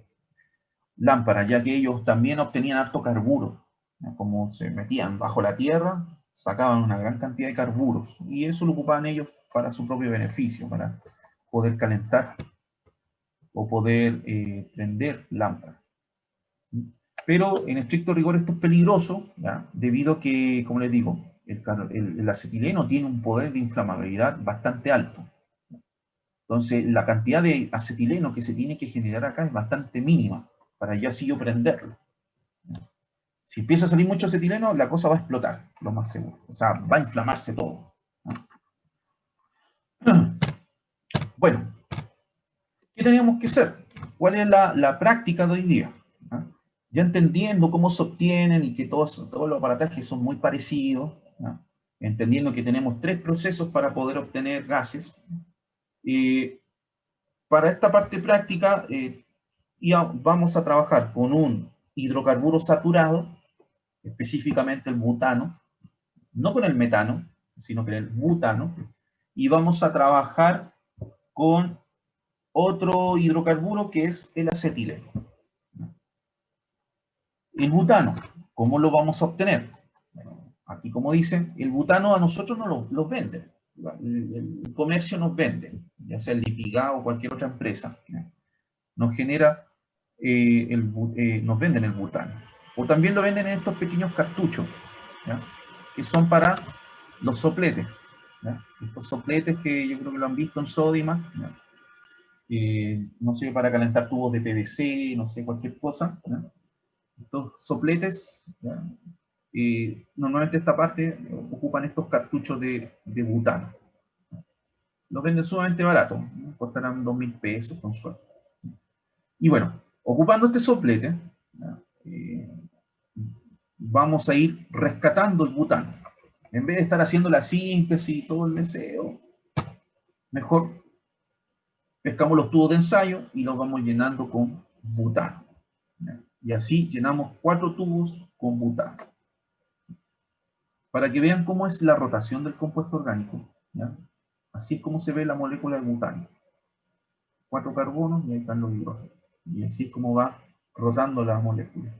lámparas, ya que ellos también obtenían harto carburo, ¿ya? Como se metían bajo la tierra, sacaban una gran cantidad de carburos, y eso lo ocupaban ellos para su propio beneficio, para poder calentar o poder prender lámparas. Pero en estricto rigor esto es peligroso, ¿ya? Debido a que, como les digo, el acetileno tiene un poder de inflamabilidad bastante alto. Entonces, la cantidad de acetileno que se tiene que generar acá es bastante mínima para ya así yo prenderlo. Si empieza a salir mucho acetileno, la cosa va a explotar, lo más seguro. O sea, va a inflamarse todo, ¿no? Bueno, ¿qué teníamos que hacer? ¿Cuál es la práctica de hoy día? ¿Ah? Ya entendiendo cómo se obtienen y que todos los aparatajes son muy parecidos, ¿ah? Entendiendo que tenemos 3 procesos para poder obtener gases, para esta parte práctica ya vamos a trabajar con un hidrocarburo saturado, específicamente el butano, no con el metano, sino con el butano, y vamos a trabajar con otro hidrocarburo que es el acetileno. El butano, ¿cómo lo vamos a obtener? Bueno, aquí como dicen, el butano a nosotros no lo venden. El comercio nos vende, ya sea el Lipigas o cualquier otra empresa. Nos genera, nos venden el butano. O también lo venden en estos pequeños cartuchos, ¿ya? Que son para los sopletes, ¿ya? Estos sopletes que yo creo que lo han visto en Sodimac, ¿ya? No sé, para calentar tubos de PVC, no sé, cualquier cosa, ¿ya? Estos sopletes, ¿ya? Normalmente esta parte ocupan estos cartuchos de butano. Lo venden sumamente barato, ¿no? Costarán 2.000 pesos con suerte. Y bueno, ocupando este soplete, ¿ya? Vamos a ir rescatando el butano. En vez de estar haciendo la síntesis y todo el deseo, mejor pescamos los tubos de ensayo y los vamos llenando con butano. ¿Ya? Y así llenamos 4 tubos con butano. Para que vean cómo es la rotación del compuesto orgánico. ¿Ya? Así es como se ve la molécula de butano. 4 carbonos y ahí están los hidrógenos. Y así es como va rotando la molécula.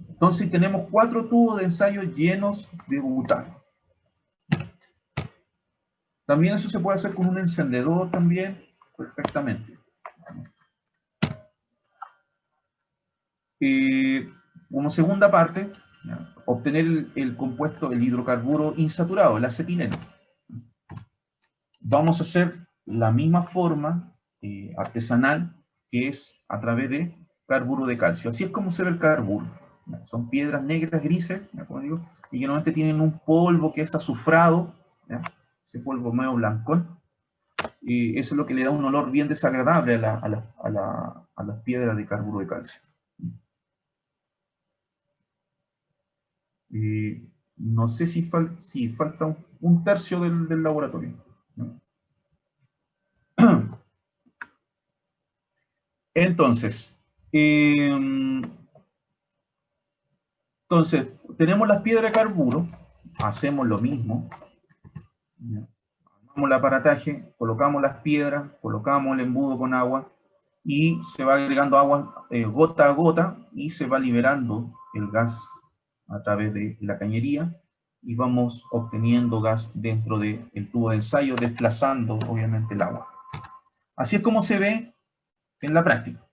Entonces tenemos 4 tubos de ensayo llenos de butano. También eso se puede hacer con un encendedor también, perfectamente. Como segunda parte, ¿ya? Obtener el compuesto, el hidrocarburo insaturado, el acetileno. Vamos a hacer la misma forma artesanal, que es a través de carburo de calcio. Así es como se ve el carburo. ¿Ya? Son piedras negras, grises, ¿ya? Como digo, y que normalmente tienen un polvo que es azufrado, ¿ya? Ese polvo medio blancón. Y eso es lo que le da un olor bien desagradable a las piedras de carburo de calcio. No sé si, falta un tercio del laboratorio, ¿no? Entonces, tenemos las piedras de carburo, hacemos lo mismo, ¿ya? Armamos el aparataje, colocamos las piedras, colocamos el embudo con agua y se va agregando agua gota a gota y se va liberando el gas a través de la cañería y vamos obteniendo gas dentro del tubo de ensayo, desplazando obviamente el agua. Así es como se ve en la práctica.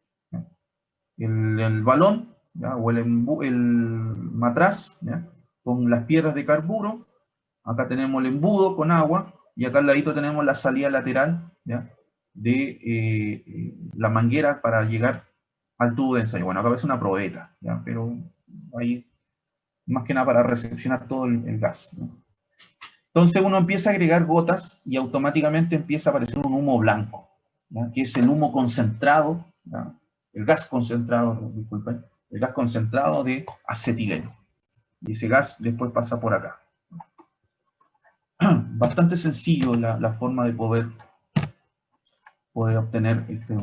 El balón, ¿ya? O el matraz, ¿ya? Con las piedras de carburo. Acá tenemos el embudo con agua y acá al ladito tenemos la salida lateral, ¿ya? De la manguera para llegar al tubo de ensayo. Bueno, acá ves una probeta, ¿ya? Pero ahí más que nada para recepcionar todo el gas, ¿no? Entonces uno empieza a agregar gotas y automáticamente empieza a aparecer un humo blanco, ¿ya? Que es el humo concentrado, ¿ya? El gas concentrado, disculpen, el gas concentrado de acetileno. Y ese gas después pasa por acá. Bastante sencillo la forma de poder obtener este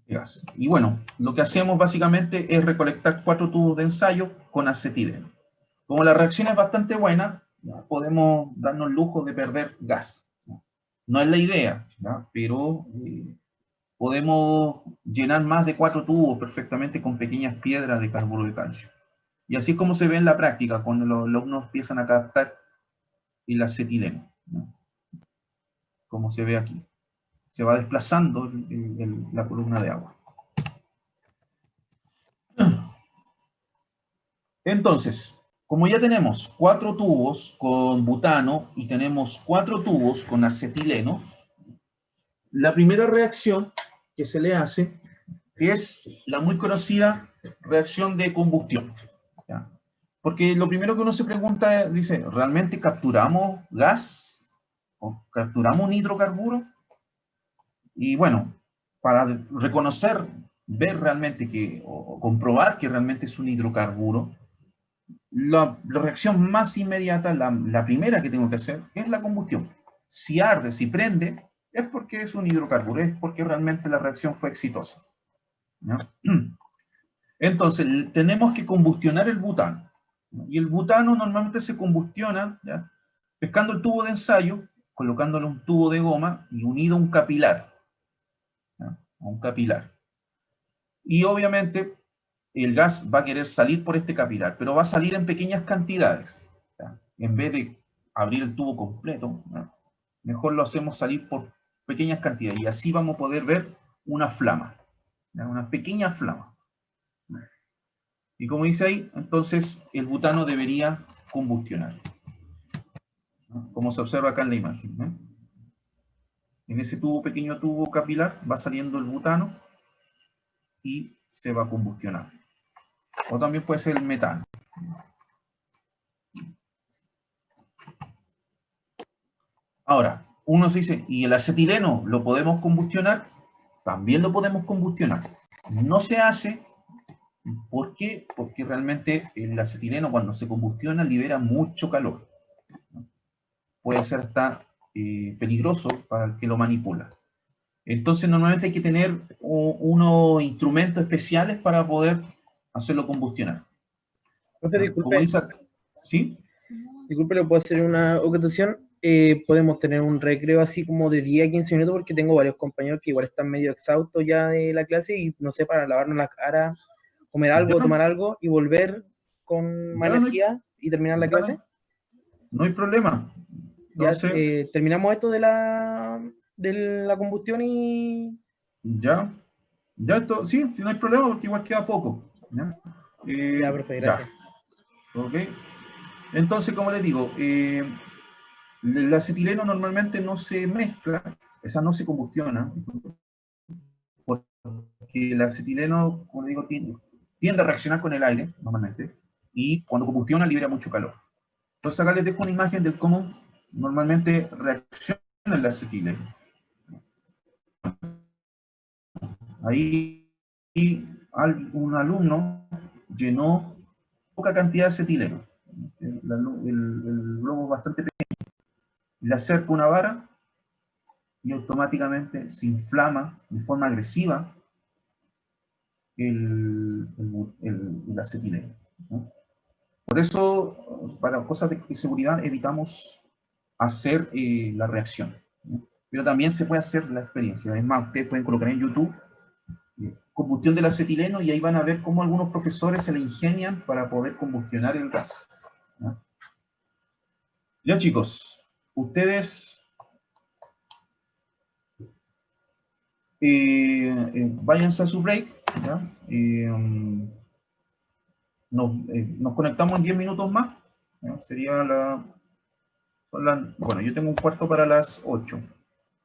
gas. Y bueno, lo que hacemos básicamente es recolectar 4 tubos de ensayo con acetileno. Como la reacción es bastante buena, ¿ya? Podemos darnos el lujo de perder gas. No es la idea, ¿ya? Pero podemos llenar más de 4 tubos perfectamente con pequeñas piedras de carburo de calcio. Y así es como se ve en la práctica, cuando los alumnos empiezan a captar el acetileno, ¿no? Como se ve aquí. Se va desplazando la columna de agua. Entonces, como ya tenemos 4 tubos con butano y tenemos 4 tubos con acetileno, la primera reacción que se le hace es la muy conocida reacción de combustión, ¿ya? Porque lo primero que uno se pregunta es, dice, ¿realmente capturamos gas? ¿O capturamos un hidrocarburo? Y bueno, para reconocer, ver realmente o comprobar que realmente es un hidrocarburo, la reacción más inmediata, la primera que tengo que hacer, es la combustión. Si arde, si prende, es porque es un hidrocarburo, es porque realmente la reacción fue exitosa, ¿ya? Entonces, tenemos que combustionar el butano. Y el butano normalmente se combustiona, ¿ya? Pescando el tubo de ensayo, colocándole un tubo de goma y unido a un capilar, ¿ya? A un capilar. Y obviamente el gas va a querer salir por este capilar, pero va a salir en pequeñas cantidades, ¿ya? En vez de abrir el tubo completo, ¿ya? Mejor lo hacemos salir por pequeñas cantidades y así vamos a poder ver una flama, ¿ya? Una pequeña flama. Y como dice ahí, entonces el butano debería combustionar, ¿no? Como se observa acá en la imagen, ¿no? En ese pequeño tubo capilar va saliendo el butano y se va a combustionar. O también puede ser el metano. Ahora, uno se dice, ¿y el acetileno lo podemos combustionar? También lo podemos combustionar. No se hace, ¿por qué? Porque realmente el acetileno cuando se combustiona libera mucho calor. Puede ser hasta peligroso para el que lo manipula. Entonces normalmente hay que tener unos instrumentos especiales para poder hacerlo combustionar. Profe, Como dice, ¿sí? disculpe, ¿le puedo hacer una acotación? Podemos tener un recreo así como de 10 a 15 minutos porque tengo varios compañeros que igual están medio exhaustos ya de la clase y no sé, para lavarnos la cara, comer algo, Ya, tomar algo y volver con más ya no hay, energía y terminar la ya no hay, clase. no hay problema. Ya Entonces, terminamos esto de la combustión y ya, ya esto, sí, no hay problema porque igual queda poco. Ya, ya, profe, ya, gracias. ok. Entonces, como les digo, el acetileno normalmente no se mezcla, esa no se combustiona, porque el acetileno, como digo, tiende a reaccionar con el aire, normalmente, y cuando combustiona libera mucho calor. Entonces acá les dejo una imagen de cómo normalmente reacciona el acetileno. Ahí un alumno llenó poca cantidad de acetileno. El globo es bastante pequeño. Le acerca una vara y automáticamente se inflama de forma agresiva el acetileno, ¿no? Por eso, para cosas de seguridad, evitamos hacer la reacción, ¿no? Pero también se puede hacer la experiencia. Además, ustedes pueden colocar en YouTube combustión del acetileno y ahí van a ver cómo algunos profesores se le ingenian para poder combustionar el gas, ¿no? Ya chicos, ustedes váyanse a su break, ¿ya? Nos conectamos en 10 minutos más, ¿ya? Sería bueno, yo tengo un cuarto para las 8.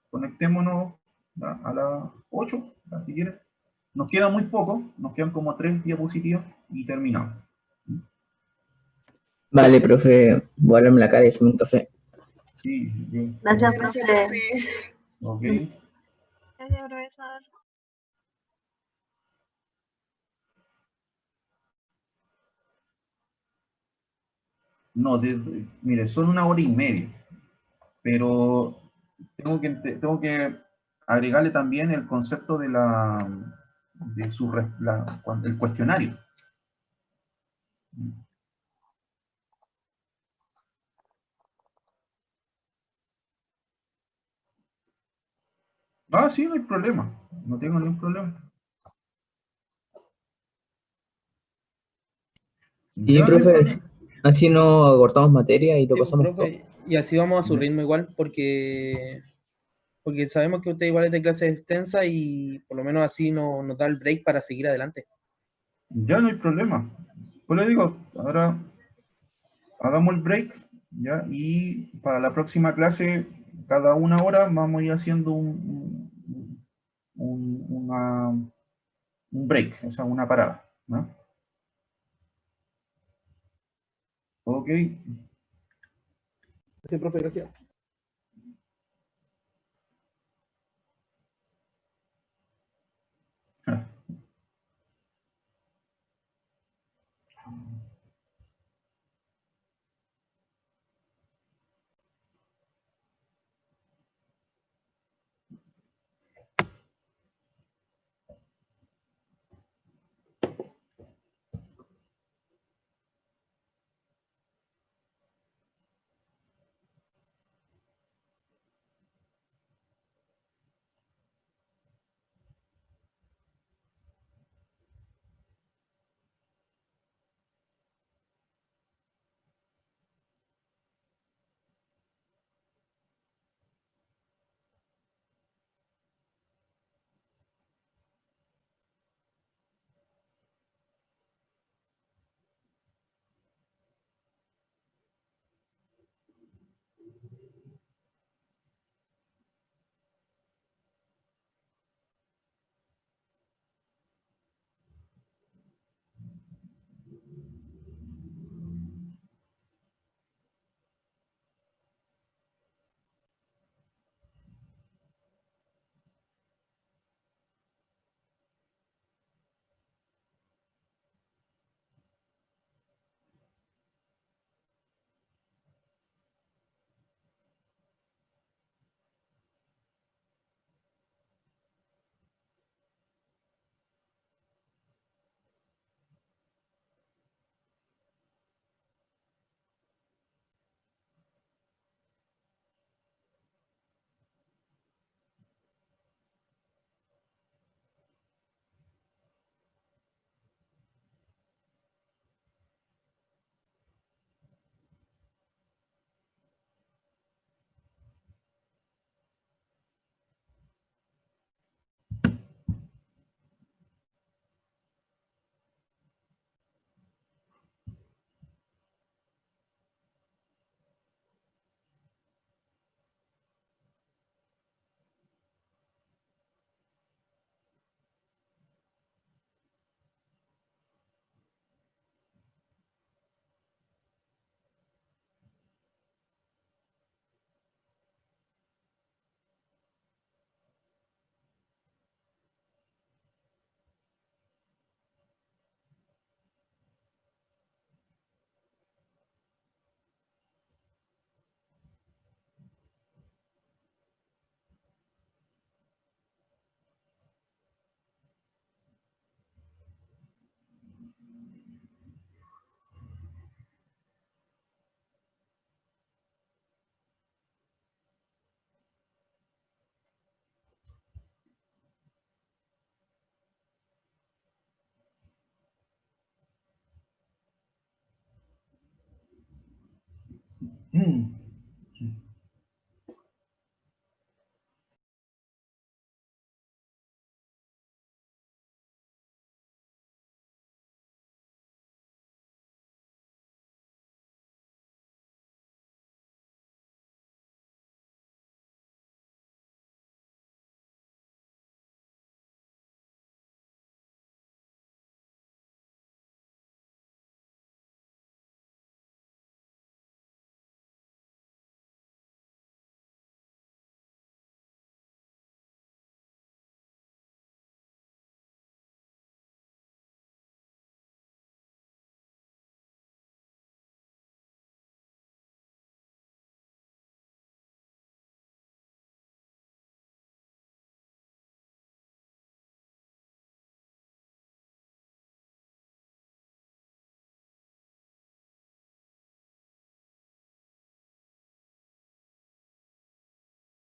Conectémonos, ¿ya? A las 8, ¿ya? Si quieren. Nos queda muy poco, nos quedan como 3 diapositivas y terminamos. Vale, profe, voy a darme la cara y hacerme un café. Sí, bien. Gracias, Gracias, profe. profe. Ok. Gracias, profesor. No, mire, son 1 hora y media, pero tengo que agregarle también el concepto el cuestionario. Ah, sí, no hay problema. No tengo ningún problema. Y Ya no hay profe, problema. así no acortamos materia y lo Sí, pues, pasamos todo. profe, y así vamos a su Ya, ritmo igual porque sabemos que usted igual es de clase extensa y por lo menos así nos da el break para seguir adelante. ya no hay problema. Pues le digo, ahora hagamos el break, ¿ya? Y para la próxima clase, cada 1 hora, vamos a ir haciendo un break, o sea, una parada, ¿no? Ok. Sí, profe, gracias.